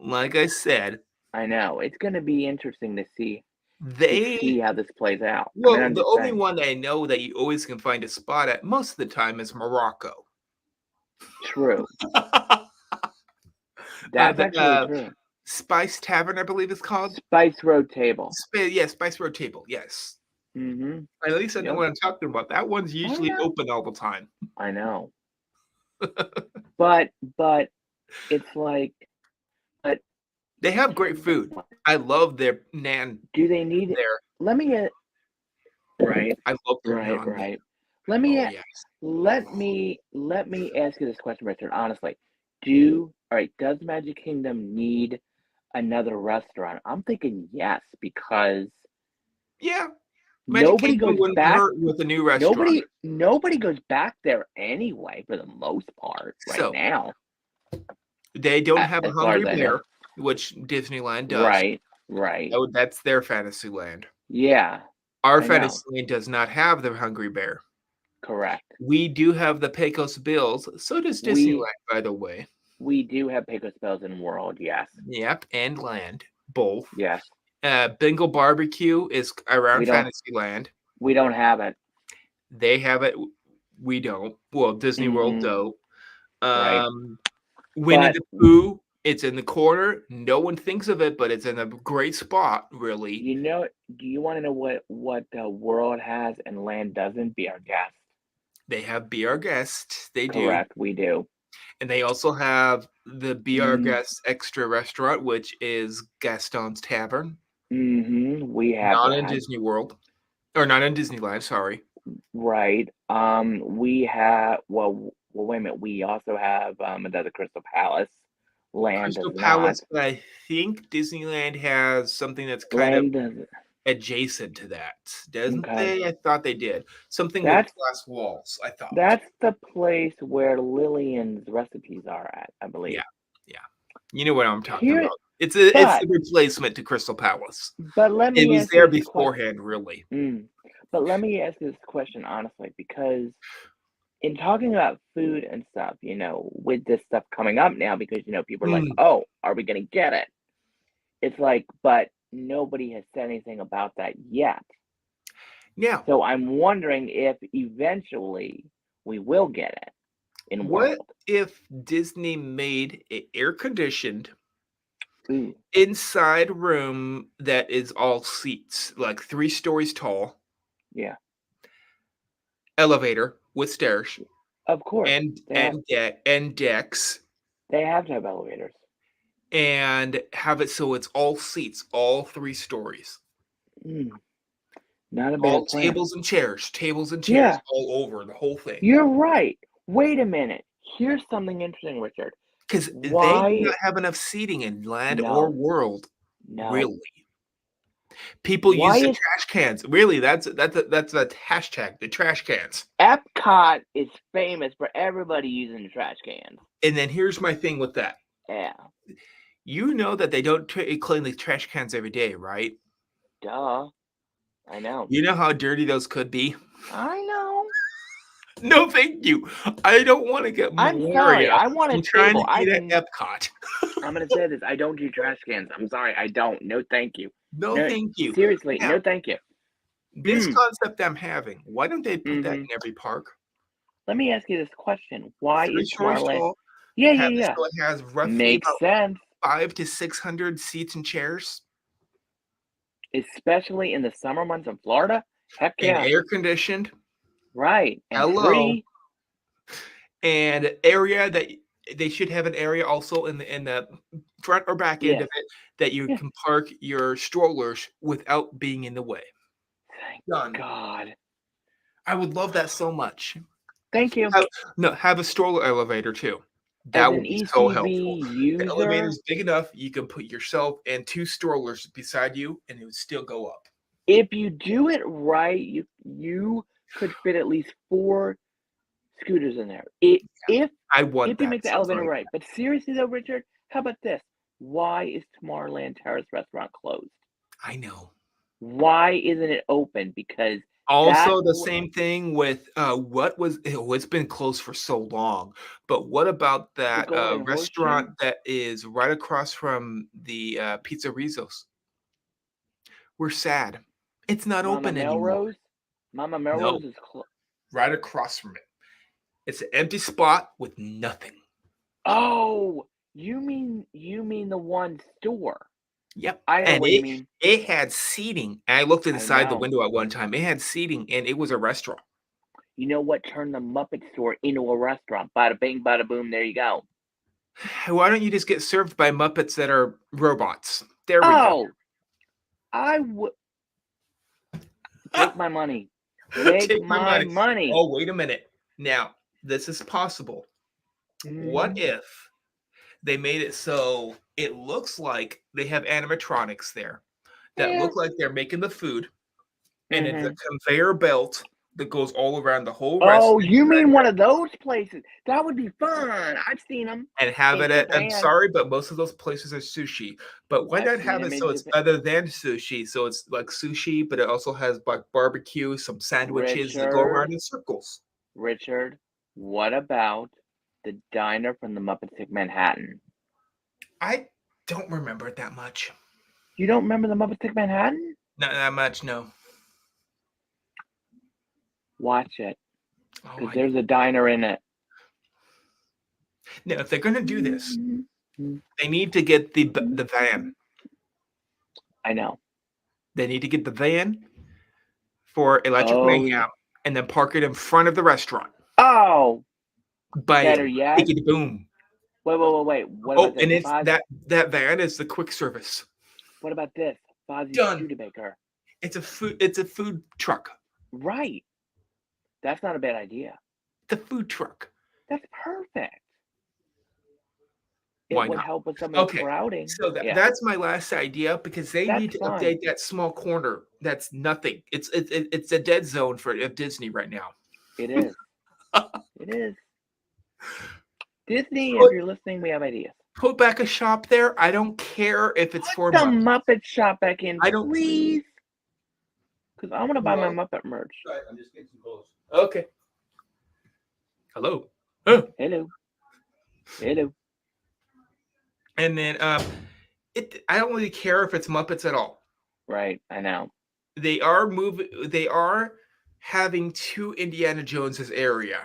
like I said, I know. It's gonna be interesting to see they how this plays out. I mean, well, I'm the just only saying. one I know that you always can find a spot at most of the time is Morocco. True. Uh, That's the actually true. Spice Tavern, I believe it's called. Spice Road Table. Yeah, Spice Road Table. Yes. Mm-hmm. At least I know Nope. what I'm talking about. That one's I usually know. open all the time. I know. But it's like, but They have great food. I love their naan do they need? there. Let me get right, I love their right, naan there. right. Let me Oh a- yes. let me ask you this question, Richard. Honestly, all right? Does Magic Kingdom need another restaurant? I'm thinking yes, because Yeah. Magic nobody Kingdom goes wouldn't back. hurt with a new restaurant. Nobody goes back there anyway, for the most part, right So now, they don't have a as far hungry as I know. bear, which Disneyland does. Right, right. Oh, that's their fantasy land. Yeah, Our I know. fantasy land does not have the hungry bear. Correct. We do have the Pecos Bills. So does We Disneyland, by the way. we do have Pecos Bills in World. Yes, Yep, and land, both. yes. Bengal Barbecue is We around don't Fantasyland. we don't have it. They have it. We don't. Well, Disney World Mm-hmm. don't. Right. Winnie But the Pooh, it's in the corner. No one thinks of it, but it's in a great spot, really. you know, do you want to know what the World has and Land doesn't? Be our guest. They have Be Our Guest. They do. Correct. We do. And they also have the Be Our Mm, Guest extra restaurant, which is Gaston's Tavern. mm-hmm. We have Not in that. Disney World. Or not in Disneyland, sorry. Right. We have wait a minute. We also have another Crystal Palace. Land does Crystal not. Palace, but I think Disneyland has something that's kind of Land does adjacent to that, doesn't okay. they? I thought they did. Something with That's glass walls, I thought. that's the place where Lillian's recipes are at, I believe. Yeah, yeah. You know what I'm talking Here, about. It's but the replacement to Crystal Palace. let It me was ask you there this question. beforehand, really. But let me ask you this question honestly, because in talking about food and stuff, with this stuff coming up now, because people are like, Mm. "Oh, are we gonna get it?" It's like, but nobody has said anything about that yet. Now, So I'm wondering if eventually we will get it in what World. if Disney made an air-conditioned Ooh, inside room that is all seats, like 3 stories tall, yeah, elevator with stairs, of course and decks, they have to have elevators. and have it so it's all seats, all 3 stories. Mm, not a All bad plan. tables and chairs Yeah, all over the whole thing. you're right. Wait a minute. Here's something interesting, Richard. Because they do Why? not have enough seating in Land or No, World, no. really. People Why use the is trash cans. Really, that's a hashtag, the trash cans. Epcot is famous for everybody using the trash cans? And then here's my thing with that. Yeah, You know that they don't clean the trash cans every day, right? duh. I know. You know how dirty those could be? I know. No, thank you. I don't wanna get I'm sorry. malaria I want a from trying table. to eat at Epcot. I'm gonna say this. I don't do trash cans. I'm sorry. I don't. No, thank you. No, No, thank you. seriously. Now, No, thank you. this Mm. concept I'm having, why don't they put that Mm-hmm. in every park? Let me ask you this question. Why 3 is stories Tomorrowland? tall, Yeah, yeah, have it yeah. so it has roughly Makes about sense, 5 to 600 seats and chairs, especially in the summer months in Florida. Heck and yeah. air conditioned. Right. And Hello. free. And area that they should have an area also in the front or back end Yes. of it that you Yeah. can park your strollers without being in the way. Thank Done. God. I would love that so much. Thank you. Have no, have a stroller elevator too. As That an would be so ECV helpful. The elevator user, is big enough, you can put yourself and 2 strollers beside you, and it would still go up. if you do it right, you could fit at least 4 scooters in there. If I want you make that the so elevator very right. But seriously though, Richard, how about this? Why is Tomorrowland Terrace restaurant closed? I know. Why isn't it open? Because That's Also, the what same thing with it's been closed for so long, but what about the that Golden Horseshoe, restaurant that is right across from the Pizza Rizos? We're sad. It's not Mama open anymore. Melrose. Mama No, Melrose is right across from it. It's an empty spot with nothing. Oh, you mean the one store. Yep. I know And what you mean. it had seating. And I looked I inside the know. window at one time. It had seating and it was a restaurant. You know what turned the Muppet store into a restaurant? Bada bing, bada boom, there you go. Why don't you just get served by Muppets that are robots? There we go. Oh, I would take my money. Take Take my my money. money. Oh, wait a minute. Now, this is possible. What Mhm, if they made it so it looks like they have animatronics there that yeah, look like they're making the food, and it's a mhm. conveyor belt that goes all around the whole rest Oh, you mean one of those places? That would be fun. I've seen them and have in it at I'm Japan. sorry, but most of those places are sushi. But why I've not seen have it them in so it's Japan. other than sushi? So it's like sushi, but it also has like barbecue, some sandwiches that go around Richard, in circles. Richard, what about the diner from the Muppets Take Manhattan? I don't remember it that much. You don't remember the Muppets Take Manhattan? Not that much, no. Watch it, Oh, because I there's a diner in it. now if they're gonna do this, Mhm. they need to get the van. I know. They need to get the van for Electric Oh, yeah. Mayhem and then park it in front of the restaurant. Oh, better Bam, yet. tickety boom. Wait. What about Oh, this? and it's that van is the quick service. What about this? Fozzie's Done. Studebaker. It's a food truck. Right. That's not a bad idea. The food truck. That's perfect. It Why would not? help with some of the Okay. crowding. So Yeah, that's my last idea because they that's need to fun. update that small corner. That's nothing. It's a dead zone for Disney right now. It is. It is. Disney, if Put you're listening, we have ideas. put back a shop there. I don't care if it's for The Muppets. Muppet shop back in, I don't. please. Because I want to buy my Well, Muppet merch. right, I'm just getting some clothes. Okay. Hello. Huh. Hello. Hello. And then I don't really care if it's Muppets at all. Right, I know. They are having two Indiana Joneses area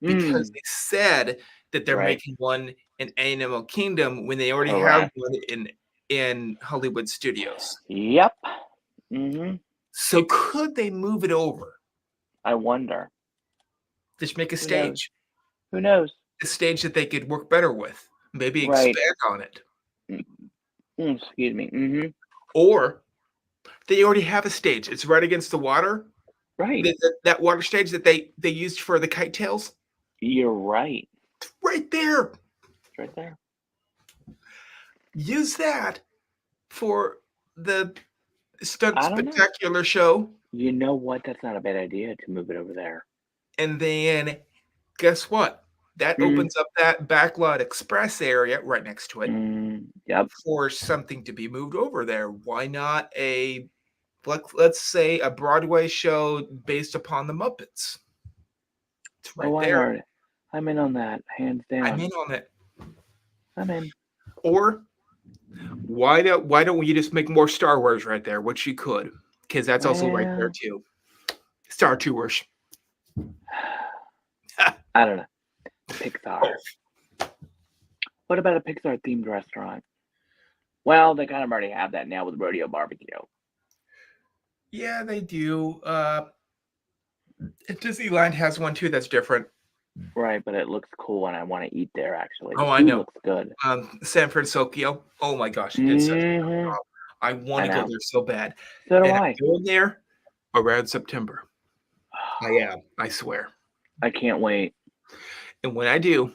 because Mm, they said that they're right. making one in Animal Kingdom when they already have Correct. one in Hollywood Studios. Yep. Mm-hmm. So could they move it over? I wonder. Just make a Who knows? stage. Who knows? A stage that they could work better with. Maybe Right. expand on it. Excuse me. Mm-hmm. Or they already have a stage. It's right against the water. Right. That water stage that they used for the kite tails. You're right. Right there. It's right there. Use that for the stunt I don't know. spectacular show. You know what? That's not a bad idea to move it over there. And then guess what? That Mm, opens up that backlot express area right next to it yep. for something to be moved over there. Why not let's say a Broadway show based upon the Muppets? It's right Oh, there. I'm in on that, hands I'm down. in on it. I'm in. Or why don't we just make more Star Wars right there, which you could, because that's also right there Well, too. Star Tours. I don't know. Pixar. Oh, What about a Pixar themed restaurant? Well, they kind of already have that now with Rodeo Barbecue. yeah, they do. Disneyland has one too that's different. Right, but it looks cool and I want to eat there actually. The Oh, I food know. looks good. San Francisco. Oh my gosh, it did such a good Mm-hmm. job. I I want to go know. there so bad, So do and I. I'm going there around September. I am. I swear. I can't wait. And when I do,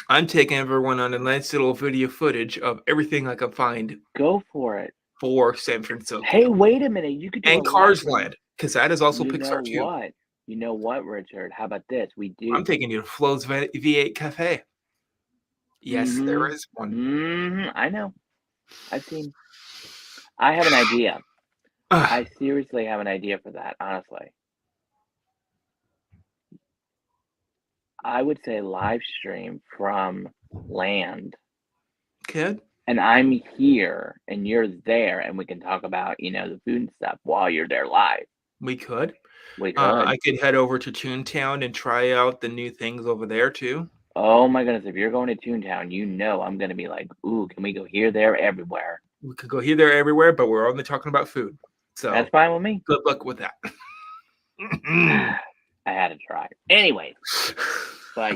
I'm taking everyone on a nice little video footage of everything I can find Go for it. for San Francisco Hey, wait a minute. You could do a and Cars lightning. Land because that is also You know Pixar too. what? You know what, Richard? How about this? We I'm do. taking you to Flo's V8 Cafe. Yes, there Mm-hmm. is one. Mm-hmm. I know. I've seen. I have an idea. I seriously have an idea for that, honestly. I would say live stream from land. Could And I'm here and you're there and we can talk about, the food and stuff while you're there live. we could. We could. I could head over to Toontown and try out the new things over there too. Oh my goodness, if you're going to Toontown, I'm gonna be like, ooh, can we go here, there, everywhere? We could go here, there, everywhere, but we're only talking about food. So That's fine with me. good luck with that. I had to try. Anyways, that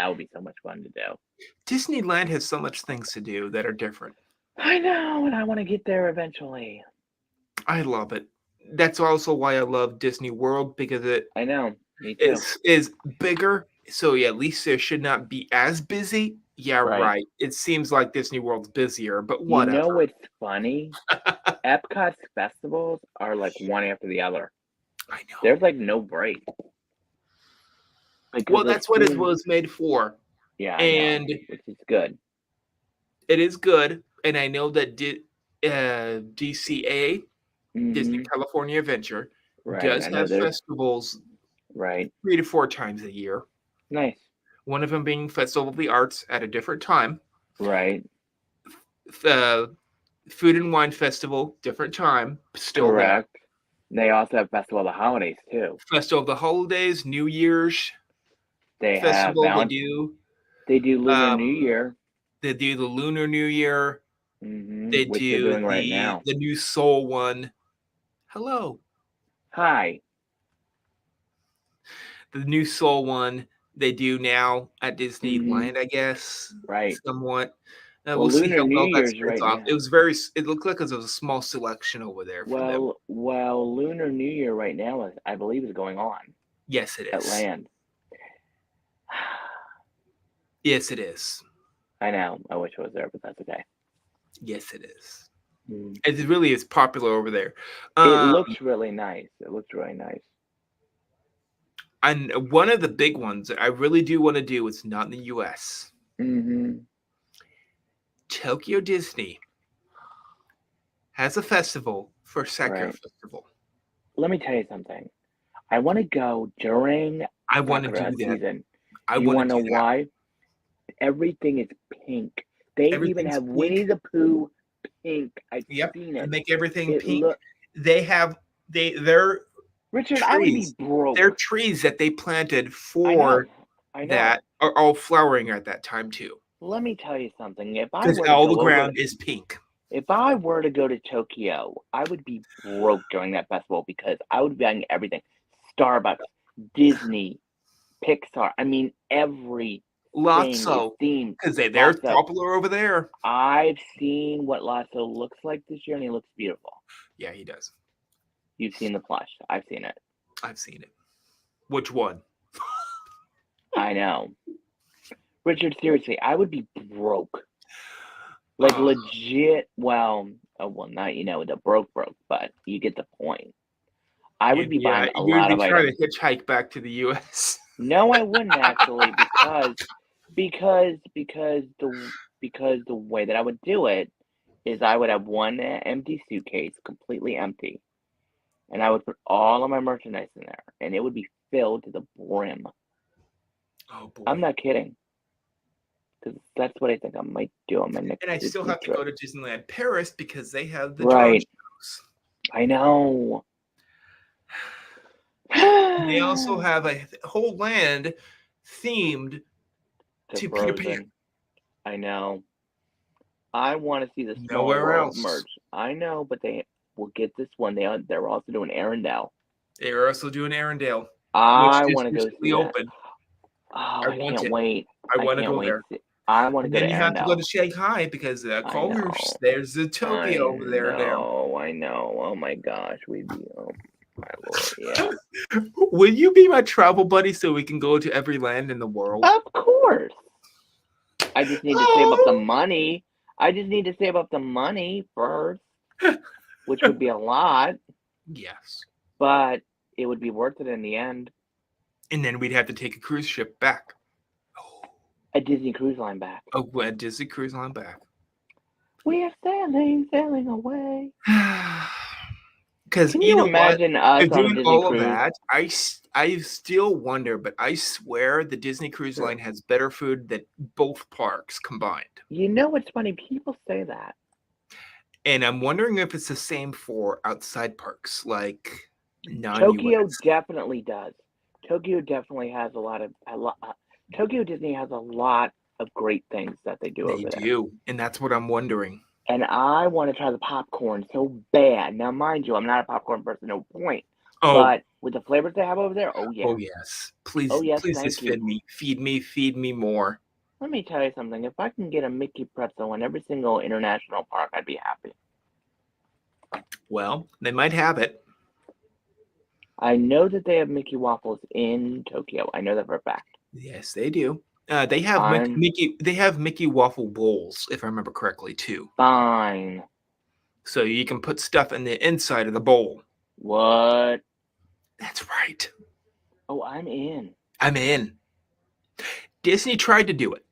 would be so much fun to do. Disneyland has so much things to do that are different. I know, and I want to get there eventually. I love it. That's also why I love Disney World, because it I know, me too. is bigger. So yeah, at least there should not be as busy. Yeah, right. It seems like Disney World's busier, but whatever. You know what's funny? Epcot's festivals are like one after the other. I know. There's like no break. Well, that's what it was made for. Yeah, and which is good. It is good, and I know that DCA, Disney California Adventure, does have festivals 3 to 4 times a year. Nice. One of them being Festival of the Arts at a different time. Right. Food and Wine Festival, different time. Still correct. They also have Festival of the Holidays too. Festival of the Holidays, New Year's. They Festival. They do Lunar New Year. They do the Lunar New Year. They which do they're doing right now. The new Soul one. Hello. Hi. The new Soul one they do now at Disneyland, I guess. Right. Somewhat. Well, we'll see how New well Year's that starts right off. now. It looked like it was a small selection over there. Well, Lunar New Year right now I believe is going on. Yes, it is. At Land. Yes, it is. I know. I wish I was there, but that's okay. Yes, it is. It really is popular over there. It looks really nice. And one of the big ones that I really do want to do, it's not in the U.S. Tokyo Disney has a festival for Sakura Festival. Let me tell you something. I want to go during Sakura season. You want to know why? Everything is pink. They even have pink. Winnie the Pooh pink. I've seen it. They make everything pink. They're Richard, trees. I would be broke. They're trees that they planted for that are all flowering at that time too. Let me tell you something. Because all the ground is pink. If I were to go to Tokyo, I would be broke during that festival because I would be buying everything. Starbucks, Disney, Pixar. I mean, every Lotso, because they're popular over there. I've seen what Lotso looks like this year, and he looks beautiful. Yeah, he does. You've seen the plush. I've seen it. I've seen it. Which one? I know. Richard, seriously, I would be broke. Like legit. Well, not the broke, but you get the point. I would be buying a lot of items. You'd be trying to hitchhike back to the U.S. No, I wouldn't actually, because the way that I would do it is I would have one empty suitcase, completely empty, and I would put all of my merchandise in there, and it would be filled to the brim. Oh boy! I'm not kidding, because that's what I think I might do on my next. And I still have to go to Disneyland Paris because they have the right. I know. They also have a whole land themed to Peter Pan. I know. I want to see the nowhere else merch. I know, but they will get this one. They're also doing Arendelle. They're also doing Arendelle. I want to go see open. Oh, I can't wait. I want to go there. I want to go to Arendelle. Then you have to go to Shanghai because there's a Tokyo over there now. I know. Oh my gosh, we'd be. Oh my Lord, yeah. Will you be my travel buddy so we can go to every land in the world? Of course. I just need to save up the money. I just need to save up the money first, which would be a lot. Yes. But it would be worth it in the end. And then we'd have to take a cruise ship back. A Disney Cruise Line back. Oh, a Disney Cruise Line back. We are sailing away. Because you know imagine us doing on all Cruise? of that, I still wonder, but I swear the Disney Cruise True. Line has better food than both parks combined. You know what's funny? People say that. And I'm wondering if it's the same for outside parks, like Tokyo non-US. definitely does. Tokyo definitely has Tokyo Disney has a lot of great things that they do They over there. do, and that's what I'm wondering. And I want to try the popcorn so bad. Now, mind you, I'm not a popcorn person, no point. Oh, But with the flavors they have over there, oh yeah. oh yes. Please, Oh yes, please thank just you. feed me more. Let me tell you something. If I can get a Mickey pretzel in every single international park, I'd be happy. Well, they might have it. I know that they have Mickey waffles in Tokyo. I know that for a fact. Yes, they do. They have I'm Mickey. They have Mickey waffle bowls, if I remember correctly, too. fine. So you can put stuff in the inside of the bowl. What? That's right. Oh, I'm in. I'm in. Disney tried to do it.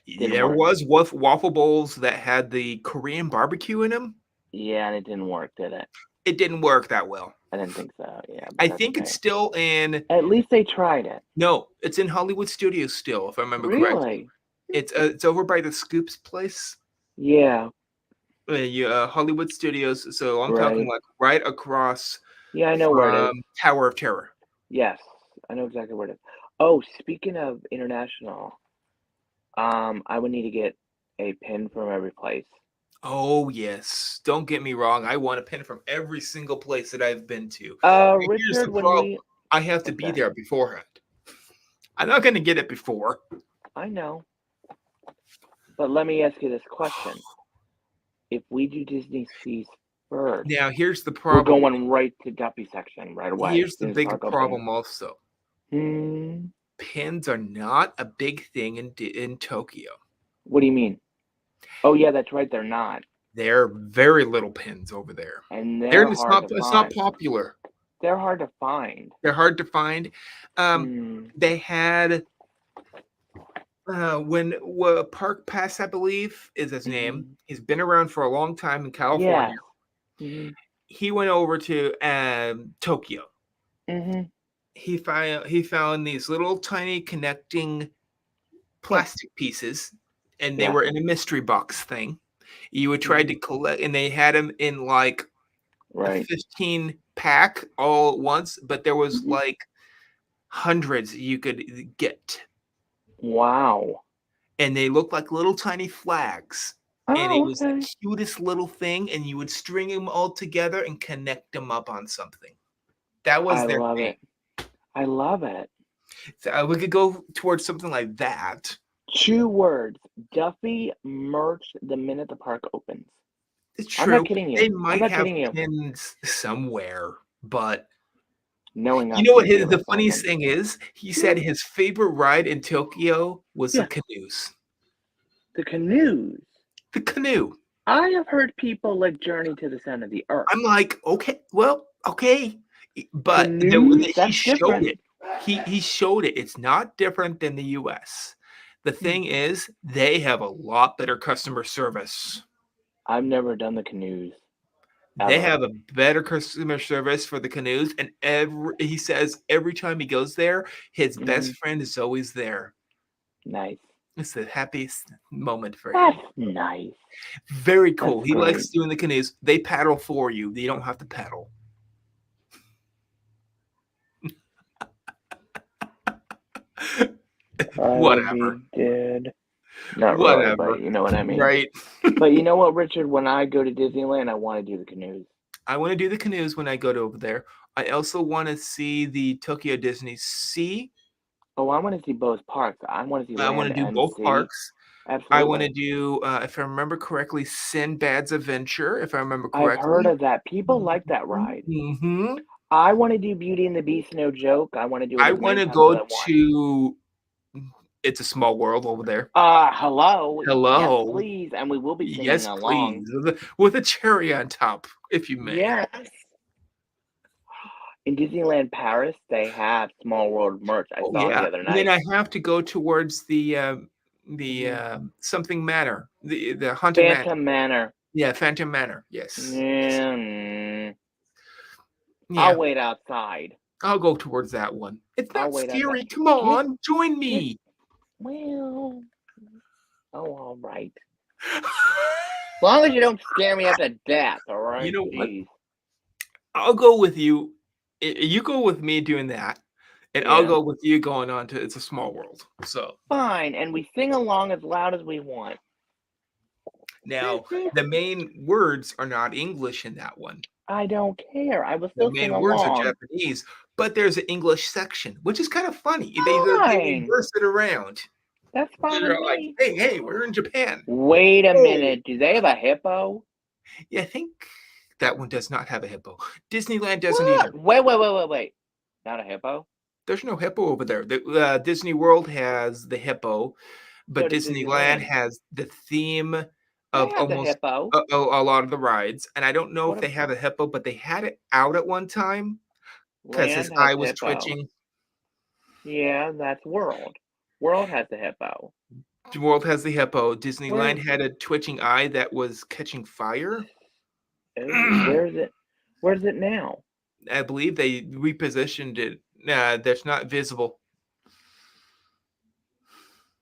Didn't There work. was waffle bowls that had the Korean barbecue in them. Yeah, and it didn't work, did it? It didn't work that well. I didn't think so. Yeah, but I that's think okay. it's still in. At least they tried it. No, it's in Hollywood Studios still, if I remember correctly. Really? It's over by the Scoops place. Yeah, Hollywood Studios. So I'm talking right. like right across Yeah, I know where it is. from Tower of Terror. Yes, I know exactly where it is. Oh, speaking of international, I would need to get a pin from every place. Oh yes, don't get me wrong. I want a pin from every single place that I've been to. But here's Richard, the problem: I have to what's be that? there beforehand. I'm not going to get it before. I know, but let me ask you this question. If we do Disney Seas first, Now here's the we're problem. going right to Duppy section right away as Here's the soon as the big park opens. problem also. Hmm. Pins are not a big thing in Tokyo. What do you mean? Oh yeah, that's right. They're not, They're very little pins over there. and they're hard to It's not find. popular. They're hard to find. They're hard to find. They had when Park Pass, I believe, is his name. He's been around for a long time in California. Yeah. He went over to Tokyo. Mm-hmm. He found these little tiny connecting plastic pieces, and they Yeah. were in a mystery box thing. You would try to Mm-hmm. collect, and they had them in like a Right. 15 pack all at once, but there was Mm-hmm. like hundreds you could get, Wow. and they looked like little tiny flags. And it Oh, was the okay. cutest little thing, and you would string them all together and connect them up on something. That was I their love thing. it. I love it. So we could go towards something like that. 2 words. Duffy merch the minute the park opens. It's I'm not true. kidding They you. I'm might not have kidding you. pins somewhere, but Knowing you us, know what we'd be able the to find funniest them. thing is? He said his favorite ride in Tokyo was the Yeah. canoes. The canoes. The canoe. I have heard people like Journey to the Center of the Earth. I'm like, okay, well, okay, but Canoes? he That's showed different. it. He showed it. It's not different than the U.S. The thing is, they have a lot better customer service. I've never done the canoes. They Ever. have a better customer service for the canoes, and he says every time he goes there, his best friend is always there. Nice. It's the happiest moment for That's him. nice. Very cool. That's He great. likes doing the canoes. They paddle for you. You don't have to paddle. I would be Whatever. dead. Not really, Whatever. but you know what I mean. Right. But you know what, Richard? When I go to Disneyland, I want to do the canoes. I want to do the canoes when I go to over there. I also want to see the Tokyo Disney Sea. Oh, I want to see both parks. I want to see I want land to do and both sea. parks. I want to Absolutely. do, if I remember correctly, Sinbad's Adventure, if I remember I've heard correctly. of that. People like that ride. Mm-hmm. I want to do Beauty and the Beast, no joke. I want to do it I as want many to times as go I want. to It's a Small World over there. Hello. Yes, Hello. please. And we will be singing Yes, along. please. With a cherry on top, if you may. Yes. In Disneyland Paris, they have Small World merch. I Oh saw it yeah. the other And then night. I have to go towards the something manor, the haunted manor. Phantom Manor. Yeah, Phantom Manor. Yes. Mm. Yeah. I'll wait outside. I'll go towards that one. It's I'll not wait on that. scary. Come Get on, join get me. well. Oh, all right. As long as you don't scare me up to death, all You right? know what? Jeez. I'll go with you. You go with me doing that, and I'll Yeah. go with you going on to It's a Small World. So Fine, and we sing along as loud as we want. now the main words are not English in that one. I don't care. I will The still sing main words are along. Japanese, but there's an English section, which is kind of funny. They Fine. reverse it around. That's fine with They're like, me. hey, we're in Japan. Wait a Oh, minute. Do they have a hippo? yeah, I think that one does not have a hippo. Disneyland doesn't either. What? Wait. Not a hippo? There's no hippo over there. Disney World has the hippo, So but does Disneyland Disneyland. has the theme They of have the almost hippo. a lot of the rides. And I don't know if What they have a hippo, but they had it out at one time because his Land has eye was hippo. twitching. Yeah, that's World. World has the hippo. The World has the hippo. Where's Disneyland had a twitching eye that was catching fire. oh, where's it? Where's it now? I believe they repositioned it. That's not visible.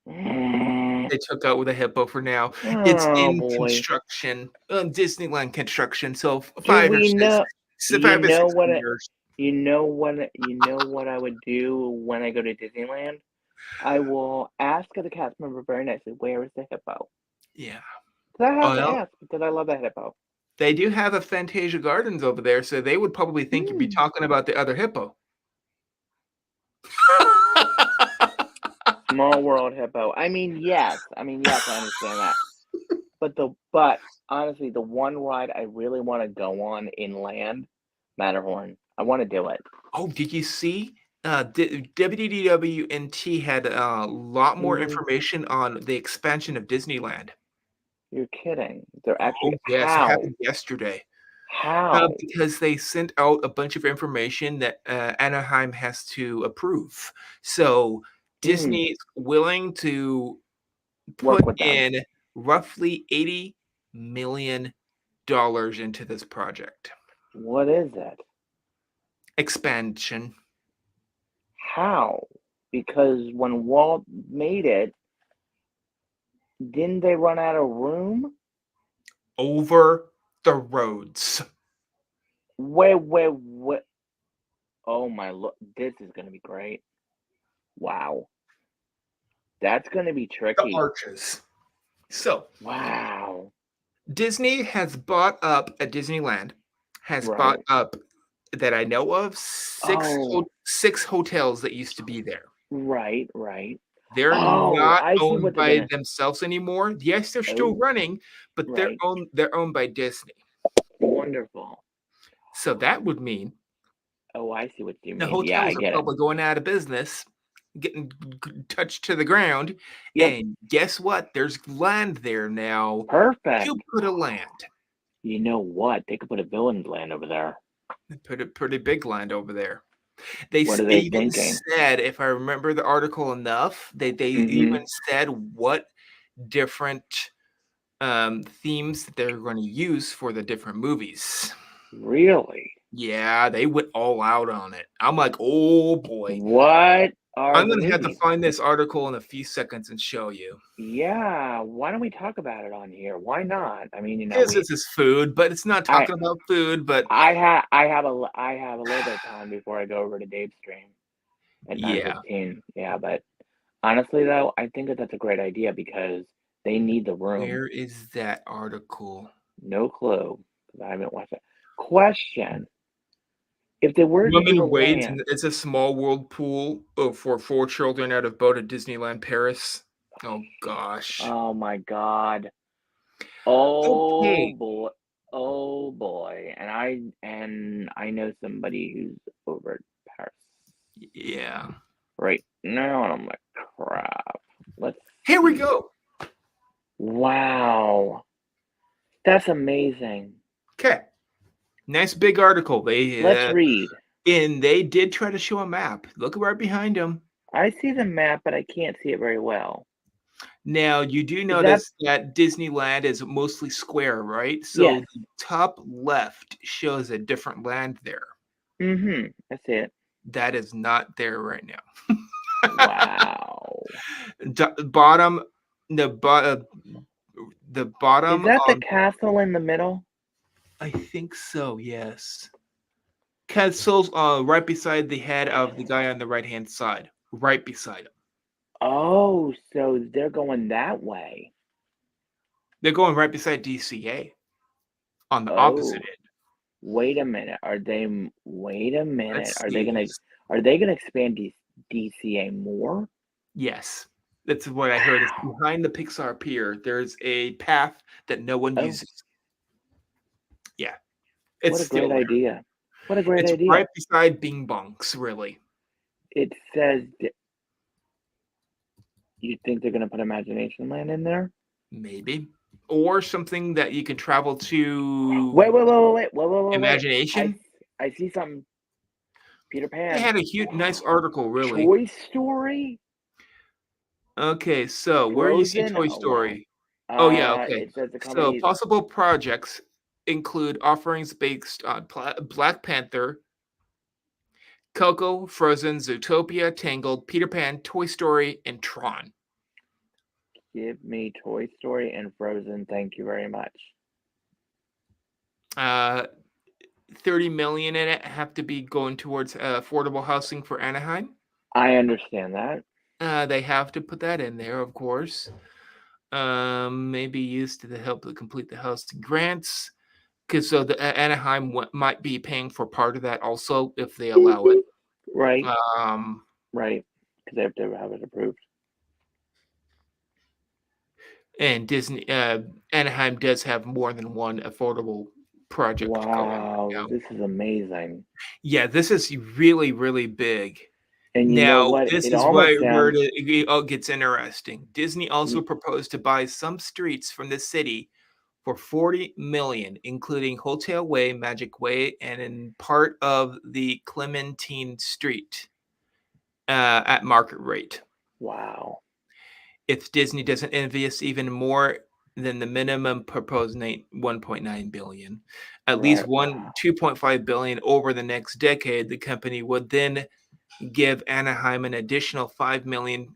They took out with a hippo for now. It's Oh in boy. construction, Disneyland construction. So Do 5 or we 6, know? You 5 or know 6 what? years. You know what I would do when I go to Disneyland? I will ask the cast member very nicely, where is the hippo? Yeah. 'Cause I have to Well, ask because I love the hippo. they do have a Fantasia Gardens over there, so they would probably think you'd be Hmm. talking about the other hippo. Small World hippo. Yes. Yes, I understand that. But honestly, the one ride I really want to go on inland, Matterhorn. I want to do it. Oh, did you see? WDWNT had a lot more Hmm. information on the expansion of Disneyland. You're kidding. They're actually Oh, yes, it how? happened yesterday. How? Because they sent out a bunch of information that Anaheim has to approve. So Hmm. Disney's willing to Work put with them. in roughly $80 million into this project. What is it? Expansion. How? Because when Walt made it, didn't they run out of room? Over the roads. Wait. Oh my look, this is gonna be great. Wow. That's gonna be The tricky. arches. So Wow. Disney has bought up at Disneyland, has bought Right. up that I know of Oh, six hotels that used to be there. right. They're Oh, not I see owned what they're by gonna themselves anymore. Yes, they're still oh, running, but right. they're owned by Disney. Wonderful. So that would mean Oh, I see what you the mean. Yeah, I hotels are get it. probably going out of business, getting touched to the ground. Yep. And guess what? There's land there now Perfect. to put a land. You know what? They could put a villain's land over there. They put a pretty big land over there. What are They they even thinking? said, if I remember the article enough, they Mm-hmm. even said what different themes that they're going to use for the different movies. Really? Yeah, they went all out on it. I'm like, oh boy. What are I'm the gonna have to movies? find this article in a few seconds and show you. Yeah, why don't we talk about it on here? Why not? Because this is food, but it's not I talking about food, but I have a little bit of time before I go over to Dave's stream at yeah. 9:15. Yeah, but honestly though, I think that that's a great idea because they need the room. Where is that article? No clue because I haven't watched it. Question: if they were to do a Woman wades land, and it's a small whirlpool for 4 children out of boat at Disneyland Paris. Oh gosh. oh my God, Okay. oh boy, and I know somebody who's over at Paris Yeah. right now, and I'm like, crap. Let's Here we see. go. Wow, that's amazing. Okay. Nice big article. Let's read. And they did try to show a map. Look right behind them. I see the map, but I can't see it very well. Now, you do Is that notice that Disneyland is mostly square, right? So yes? the top left shows a different land there. Mm-hmm. I see it. That is not there right now. Wow. Bottom, the bottom, the Is bottom that the on. castle in the middle? I think so. Yes. Castle's right beside the head of the guy on the right hand side. Right beside him. Oh, so they're going that way. They're going right beside DCA on the opposite Oh, end. wait a minute. Wait a minute. Let's see. Are they gonna expand DCA more? Yes. That's what I heard. It's Wow. behind the Pixar Pier. There's a path that no one Oh, uses. Yeah. what It's a great still there. idea. What a great It's idea. right beside Bing Bongs, really. It says you think they're gonna put Imagination Land in there? Maybe. Or something that you can travel Wait, to wait, wait, wait, wait, wait, wait, wait, wait. Imagination. I see something. Peter They Pan. had a huge, nice article, really. Toy Story? Okay, so where you see Frozen? Toy Oh wow. Story? Oh, yeah, okay. It says the So company. possible projects include offerings based on Black Panther, Coco, Frozen, Zootopia, Tangled, Peter Pan, Toy Story, and Tron. Give me Toy Story and Frozen. Thank you very much. 30 million in it have to be going towards affordable housing for Anaheim. I understand that. They have to put that in there, of course. Maybe used to help to complete the housing grants. Because so the Anaheim might be paying for part of that also if they allow it. Right, Um, right. Because they have to have it approved. and Disney Anaheim does have more than one affordable project going right Wow, now. this is amazing. Yeah, this is really, really big. And you know Now, what? this It is almost where sounds. it all gets interesting. Disney also y- proposed to buy some streets from the city for 40 million, including Hotel Way, Magic Way, and in part of the Clementine Street at market rate. Wow. If Disney doesn't invest even more than the minimum proposed 1.9 billion, at least Right. one 2.5 billion over the next decade, the company would then give Anaheim an additional 5 million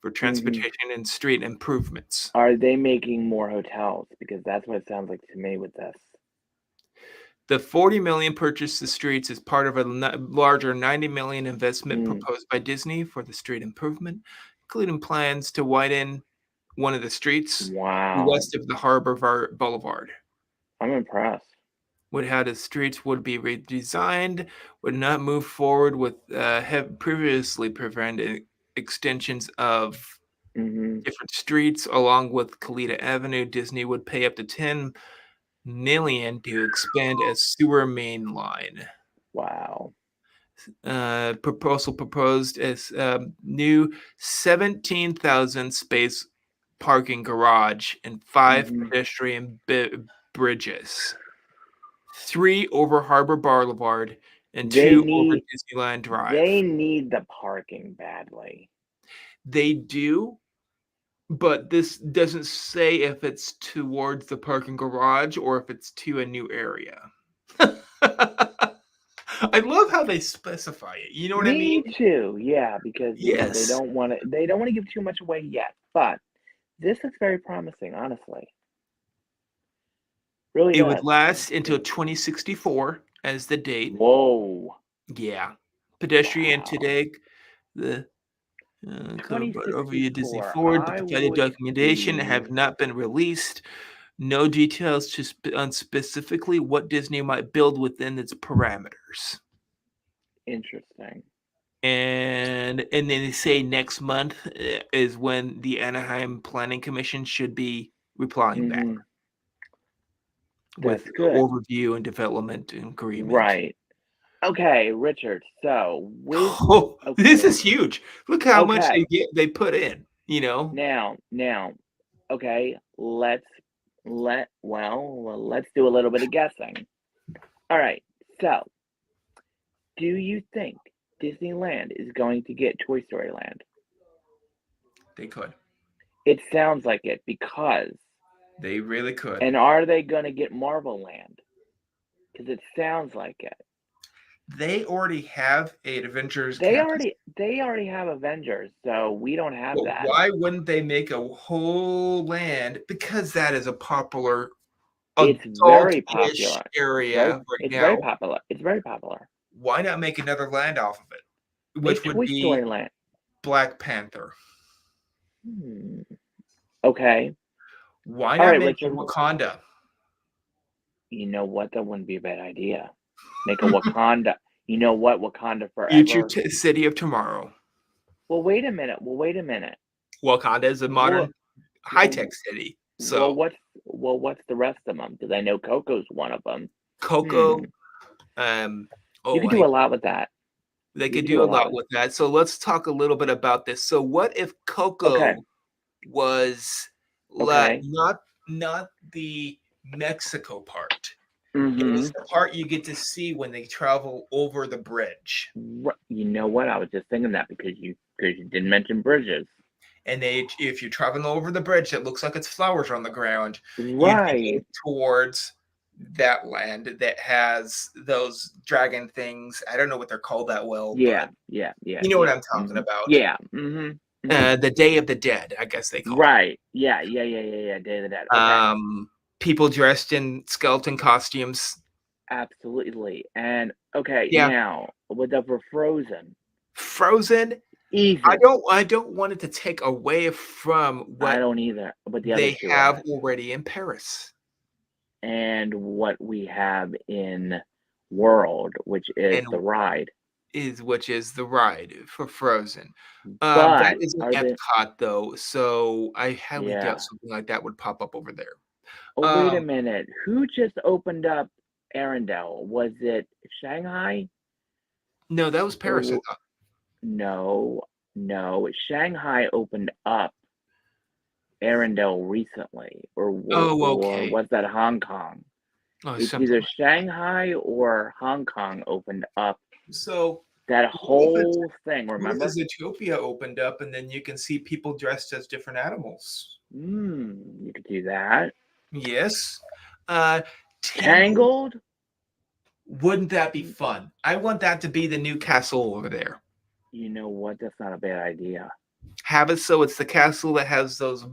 for Hmm. transportation and street improvements. Are they making more hotels? Because that's what it sounds like to me with this. The 40 million purchase the streets is part of a larger 90 million investment Mm, proposed by Disney for the street improvement, including plans to widen one of the streets wow. west of the Harbor Boulevard. I'm impressed. Would how the streets would be redesigned, would not move forward with have previously prevented extensions of Hmm. different streets along with Kalita Avenue. Disney would pay up to 10 million to expand a sewer main line. Wow. Proposal proposed as new 17,000 space parking garage and 5 Hmm. pedestrian bridges, 3 over Harbor Boulevard and They 2 over need Disneyland they Drive. need the parking badly. They do, but this doesn't say if it's towards the parking garage or if it's to a new area. I love how they specify it. You know what I Me mean? too. Yeah, because Yes. they don't want to give too much away yet. But this looks very promising, honestly. Really It would does. last until 2064 as the date. Whoa. Yeah. Pedestrian Wow. today, the but over your Disney 2064. Ford, the I provided would documentation be have not been released. No details on specifically what Disney might build within its parameters. interesting. And then they say next month is when the Anaheim Planning Commission should be replying back Hmm. with That's good. overview and development agreement. Right. Okay, Richard. So with Oh, this okay, is huge. Look how much okay. they put in, you know? Now, okay. Let's do a little bit of guessing. All right. So, do you think Disneyland is going to get Toy Story Land? They could. It sounds like it because. They really could. And are they going to get Marvel Land? Because it sounds like it. They already have a Avengers They campus. already have Avengers, so we don't have But that. why wouldn't they make a whole land? Because that is a popular It's very adult-ish popular. area right It's very now. popular. It's very popular. Why not make another land off of it? Make Which would Toy be Story Land. Black Panther. Hmm. Okay. Why All not right, make it Richard. Wakanda? You know what? That wouldn't be a bad idea. Make a Wakanda. You know what? Wakanda Future forever. city of tomorrow. Well, wait a minute. Well, wait a minute. Wakanda is a What? modern high-tech Well, city. well, So what's the rest of them? Because I know Coco's one of them. Coco, Hmm. um, You oh, could do a lot with that. they You could could do do a a lot lot with. with that. So let's talk a little bit about this. So what if Okay. Coco was Okay. not the Mexico part? It Mm-hmm. was the part you get to see when they travel over the bridge. You know what? I was just thinking that because you didn't mention bridges. And if you're traveling over the bridge that looks like it's flowers on the ground, you'd be Right. heading towards that land that has those dragon things. I don't know what they're called that well, Yeah. but Yeah. Yeah. you know what Yeah. I'm talking Mm-hmm. about. Yeah. Mm-hmm. Mm-hmm. The Day of the Dead, I guess they call it. Right. Yeah. Yeah. Yeah. Yeah. Yeah. Day of the Dead. Okay. People dressed in skeleton costumes. Absolutely. And okay, Yeah, now with the for Frozen, Frozen. easy. I don't want it to take away from I what don't either, but the other they two have are. already in Paris And what we have in World, which is and the ride. which is the ride for Frozen. That But is in are the Epcot though, so I highly doubt yeah. something like that would pop up over there. Oh, wait a Um, minute. Who just opened up Arendelle? Was it Shanghai? no, that was Paris, I Or thought. no, no. Shanghai opened up Arendelle recently, Oh, or okay. was that Hong Kong? Oh, It's something either like Shanghai or Hong Kong opened up that. So that what whole thing, if remember? Zootopia opened up and then you can see people dressed as different animals? You could do that. Yes. Uh, Tangled, Tangled? wouldn't that be Mm, fun? I want that to be the new castle over there. You know what? That's not a bad idea. Have it so it's the castle that has those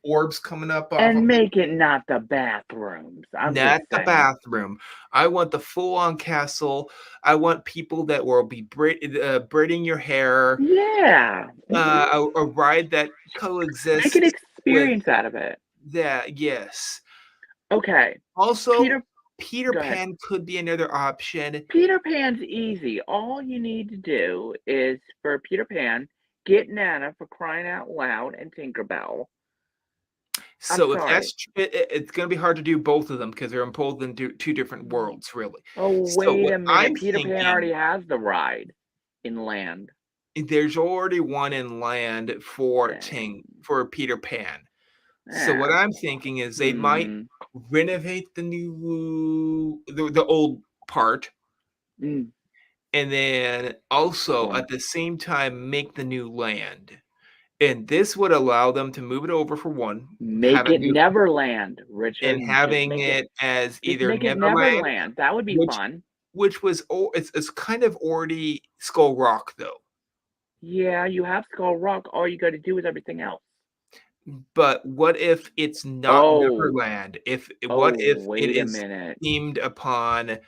orbs coming up off And of it. make it not the bathrooms. I'm just Not the saying. bathroom. I want the full-on castle. I want people that will be braiding your hair. Yeah. A ride that Make an coexists with experience out of it. that. Yes. Okay. Also, Peter, Peter go ahead. Pan could be another option. Peter Pan's easy. All you need to do is for Peter Pan, get Nana for crying out loud and Tinkerbell. I'm So if sorry. that's it's going to be hard to do both of them because they're pulled into two different Mm. worlds, really. Oh, So wait what a minute. I'm Peter Pan thinking, already has the ride in land. there's already one in land for Dang. Peter Pan. So what Yeah. I'm thinking is they might Hmm. renovate the old part, Mm. and then also Cool. at the same time make the new land. And this would allow them to move it over for one, Make it Neverland, and Richard. having it as Just either make it Neverland, Neverland. That would be which fun. it's kind of already Skull Rock though. Yeah, you have Skull Rock. All you got to do is everything else. But what if it's not Oh, Neverland? oh, What if it wait a is minute. themed upon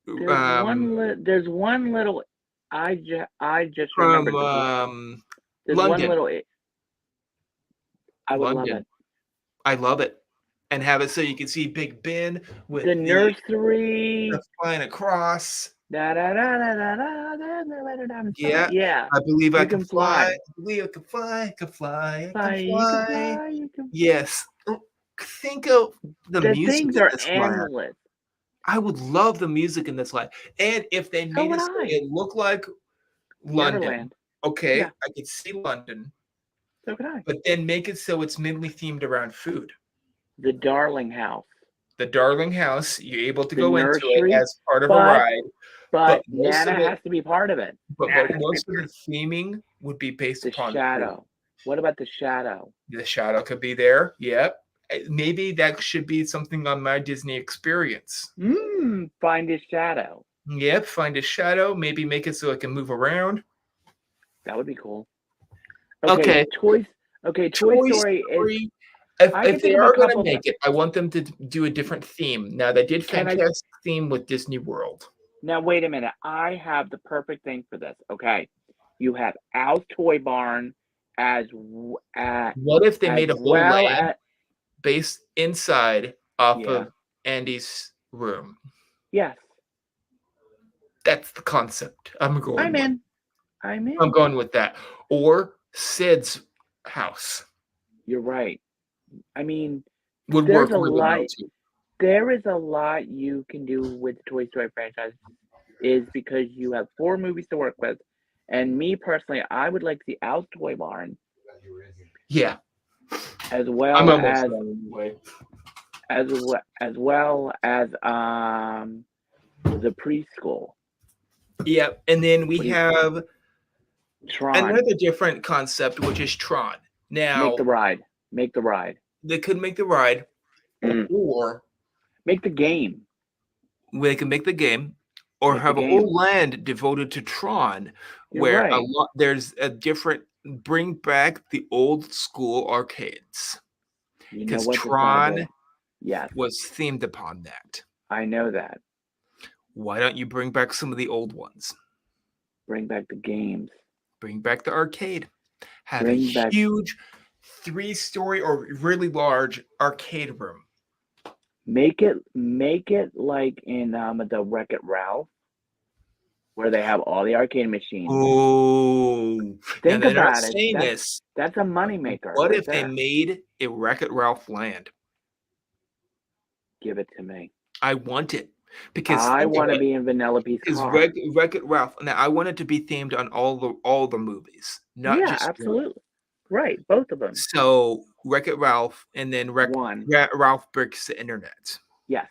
There's one little. I just from remembered. There's one London? little. I would love London. it. I love it. And have it so you can see Big Ben The with the nursery. flying across. Da da da da da da da da da da. Yeah, Yeah, I believe I you can can fly. fly. I believe I can fly. I can fly. I can Fly, you can fly. fly. You can. Yes. Think of the The music things in are this land. endless. I would love the music in this land. And if they So made would it so I. it looked like London, Neverland. okay, Yeah, I could see London, so could I. but then make it so it's mainly themed around food. The Darling House. The Darling House, you're able to The go into it nursery. as part of a But ride, but Nana has to be part of it. Nana but has to be most of part the theming would be based the upon food. shadow. What about the shadow? The shadow could be there. Yep. Maybe that should be something on my Disney experience. Find his shadow. Yep, find a shadow, maybe make it so it can move around. That would be cool. Okay, Okay, Toy Toy Story is. Story. I If can they think of a are gonna couple make it, I want them to do a different theme. Now, they did Can I fantastic theme with Disney World. now wait a minute? I have the perfect thing for this. Okay, you have Al's Toy Barn What if they as made a whole well land as based inside off yeah, of Andy's room? yes. That's the concept I'm going I'm with. in. I'm I'm in. going with that. Or Sid's house You're right. I mean, would there's work a really lot. well too. There is a lot you can do with the Toy Story franchise, is because you have 4 movies to work with, and me personally, I would like the Al's Toy Barn Yeah, as I'm well almost done anyway. as well as the preschool. Yeah, and then we What do you have Tron? another different concept, which is Tron. Make the Now, ride. Make the ride. they could make the ride, Mm. or Make the game. they can make the game, or Make the have a game. whole land devoted to Tron, You're where a right. lot there's a different bring back the old school arcades You know because what? That's not a bad. Tron Yes, was themed upon that. I know that. Why don't you bring back some of the old ones? Bring back the games. Bring back the arcade. Have a Bring back. huge 3-story or really large arcade room. Make it like in the Wreck-It Ralph, where they have all the arcade machines. Oh, now Think they're not about it. saying That's this. that's a moneymaker What right if they there. made a Wreck-It Ralph land? Give it to me. I want it because I think of want to it. be in Vanellope's Because car. Wreck-It Ralph. Now I want it to be themed on all the movies, not Yeah, just one. absolutely. Right, both of them. So Wreck-It Ralph, and then One. Ralph breaks the internet. Yes,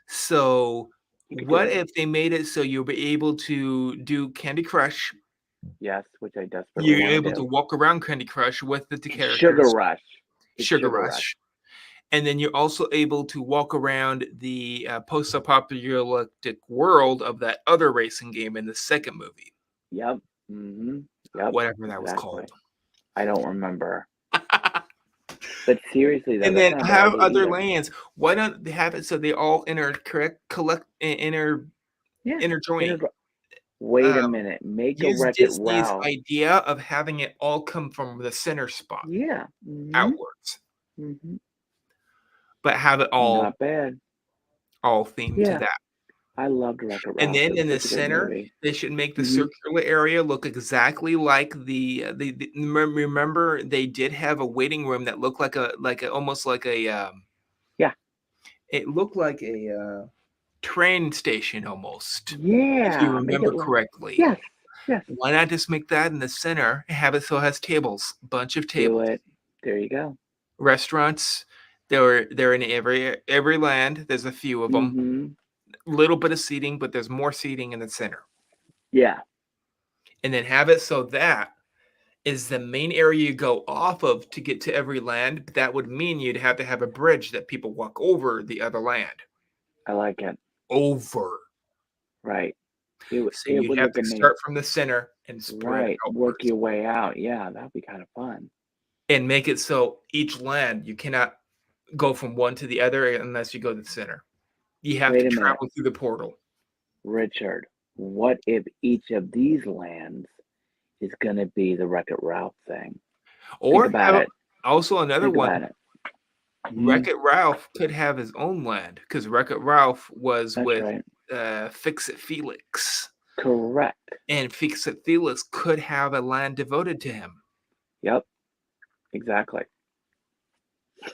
So you could do what it. if they made it so you'll be able to do Candy Crush? Yes, which I desperately You're want to able to do. walk around Candy Crush with the Sugar characters, Rush. It's Sugar Sugar Rush. Rush, and then you're also able to walk around the post-apocalyptic world of that other racing game in the second movie, Yep. Mhm. Yep. whatever that was Exactly. called. I don't remember. But seriously though, And that's then not a bad have idea other either. lands. Why don't they have it so they all Yeah. interjoin? Wait a Um, minute. Make a Use Wreck-It Disney's Ralph. idea of having it all come from the center spot Yeah. Mhm. outwards, Mhm. but have it Not bad. all themed to Yeah. that. I loved Wreck-It And Ralph. It then was in the such a great center, movie. they should make the Mhm. circular area look exactly like remember they did have a waiting room that looked like a almost like a Yeah. it looked like a train station almost, if you Yeah. Make remember it look. correctly. Yes. Yes. Why not just make that in the center and have it so it has tables, bunch of Do tables. it. There you go. Restaurants, they're in every land. There's a few of them. Mhm. Little bit of seating, but there's more seating in the center. Yeah. And then have it so that is the main area you go off of to get to every land. But that would mean you'd have to have a bridge that people walk over the other land. I like it. Over. Right. So It you'd would have look to amazing. start from the center and spread Right. Work outwards. your way out. Yeah, that'd be kind of fun. And make it so each land you cannot go from one to the other unless you go to the center. You have to Wait a minute, travel through the portal. Richard. What if each of these lands is going to be the Wreck-It Ralph thing? Think Or about it. also another Think about one, it. Mhm. Wreck-It Ralph could have his own land because Wreck-It Ralph was That's with right. Fix-It Felix. Correct. And Fix-It Felix could have a land devoted to him. Yep. Exactly.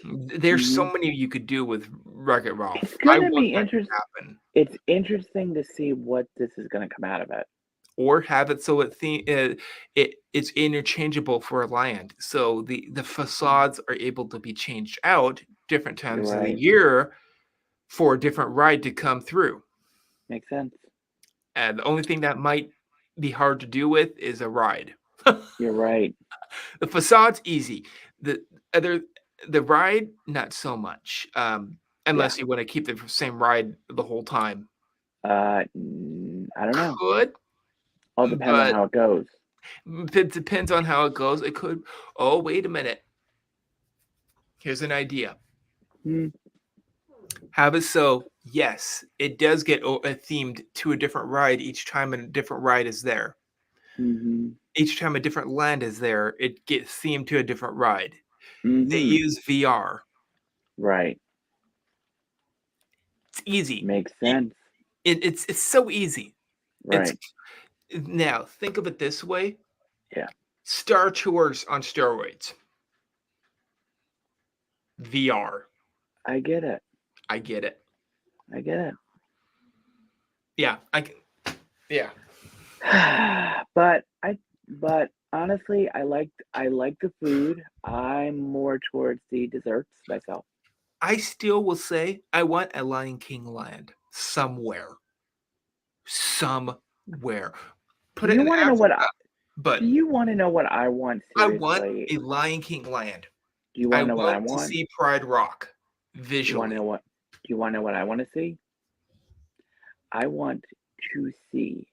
There's so Mhm. many you could do with Wreck-It Ralph. It's I going to want be that to interesting. happen. It's interesting to see what this is going to come out of it. Or have it so it's interchangeable for a land. So the facades are able to be changed out different You're times of the right. year for a different ride to come through. Makes sense. And the only thing that might be hard to do with is a ride. You're right. The facade's easy. The other the ride, not so much. Yeah. Unless you want to keep the same ride the whole time. I don't know. Could, All depends on but how it goes. it depends on how it goes. It could. Oh, wait a minute. Here's an idea. Hmm. Have it so, yes, it does get themed to a different ride each time a different ride is there. Mm-hmm. Each time a different land is there, it gets themed to a different ride. They Mm-hmm. use VR. Right. It's easy. Makes sense. It's so easy. It's Right. now think of it this way: Yeah. Star Tours on steroids. VR. I get it. I get it. I get it. Yeah, I can. Yeah. But honestly, I like the food. I'm more towards the desserts myself. I still will say I want a Lion King land somewhere. Somewhere. Do Put it you in want to know what Africa, do but you want to know what I want I want seriously? a Lion King land. Do you I want to know what I want to want? see Pride Rock Do you want to know visually. what do you want to know what I want to see? I want to see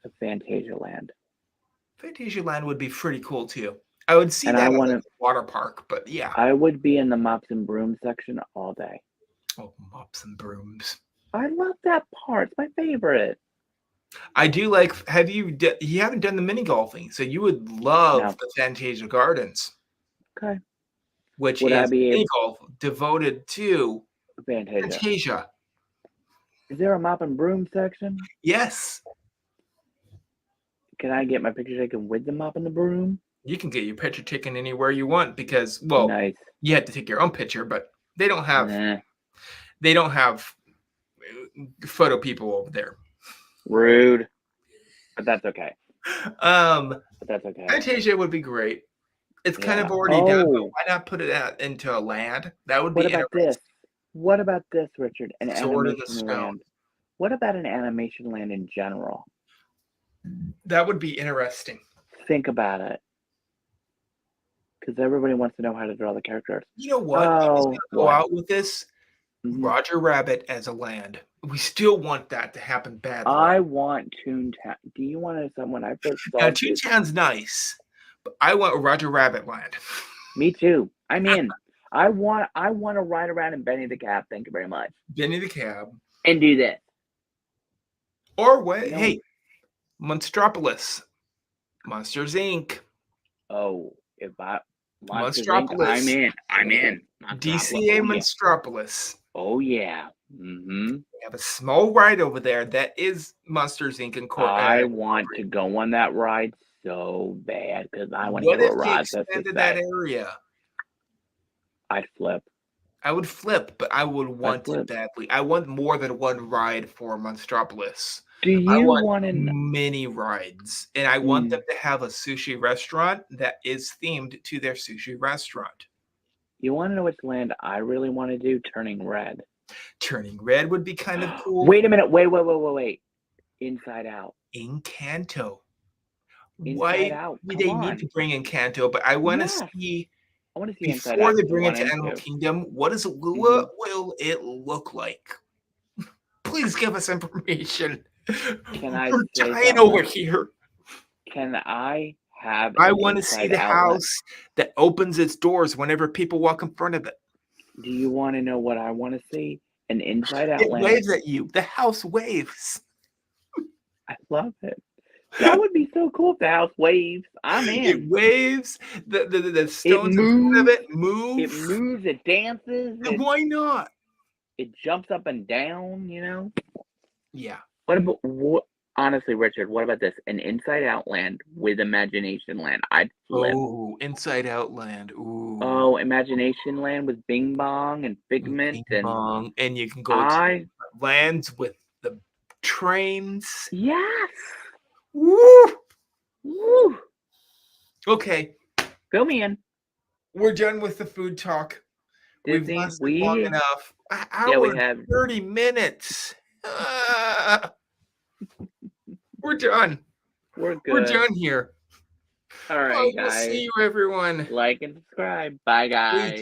a Fantasia land. Fantasyland would be pretty cool too. I would see And I that at want like to a water park, but yeah. I would be in the mops and brooms section all day. Oh, mops and brooms. I love that part. It's my favorite. I do like. Have you? You haven't done the mini golfing, so you would love Now, the Fantasia Gardens, okay. which Would I is be mini able golf devoted to Fantasia? Fantasia. Is there a mop and broom section? Yes, Can I get my picture taken with the mop and the broom? you can get your picture taken anywhere you want because, well, Nice. you had to take your own picture, but they don't have Nah. photo people over there. Rude. But that's okay. Um, But that's okay. Fantasia would be great. It's kind of Yeah. already done, but Oh, why not put it out into a land? That would what be about this? interesting. What about this, Richard? An Sword in the animation Stone. land. What about an animation land in general? That would be interesting. Think about it. Because everybody wants to know how to draw the characters. You know what? I'm just Oh, gonna go what? out with this. Mhm. Roger Rabbit as a land. We still want that to happen badly. I want Toontown. Do you want to know something? When I first Now, saw this, Toontown's nice, but I want Roger Rabbit land. me too. I'm in. I want to ride around in Benny the Cap. Thank you very much. Benny the Cab. And do this. Or what? You know, Hey, Monstropolis. Monsters Inc. oh, if I Monsters Inc. Monstropolis. I'm in. I'm in. DCA Oh yeah. Monstropolis. Oh yeah. Mm-hmm. We have a small ride over there that is Monsters Inc. I want to go on that ride so bad because I want to What hear if what they Roz has to expanded that say. area? I'd flip. I would flip, but I would I'd want it flip. badly. I want more than one ride for Monstropolis. Do I you want want to? many rides, and I want them to have a sushi restaurant that is themed to their sushi restaurant. You want to know which land I really want to do? Turning Red. Turning Red would be kind of cool. Wait a minute. Wait. Inside Out. Encanto. Inside Why Out. do Come they on. need to bring Encanto? But I want to Yes. see I want to see Inside before Out. they bring it to 1 and Animal 2. Kingdom. What is Lua? Will it look like? Please give us information. Can I We're say dying something? over here. Can I have? I an want to see Inside the Out land? house that opens its doors whenever people walk in front of it. Do you want to know what I want to see? An Inside Out It land. waves at you. The house waves. I love it. That would be so cool if the house waves. I'm in. It waves. The stones in front of it move. It moves. It dances. Why not? It jumps up and down. You know. Yeah. Honestly, Richard, what about this? An Inside Out land with Imagination Land. I'd flip. Oh, Inside Out land. Ooh. Oh, Imagination Land with Bing Bong and Figment Bing Bong. And you can go to lands with the trains. Yes. Woo! Woo. Okay. Fill me in. We're done with the food talk. Disney, We've lasted long enough. An hour Yeah, we have 30 minutes. We're done. We're good. We're done here. All right, We'll guys. see you, everyone. Like and subscribe. Bye, guys.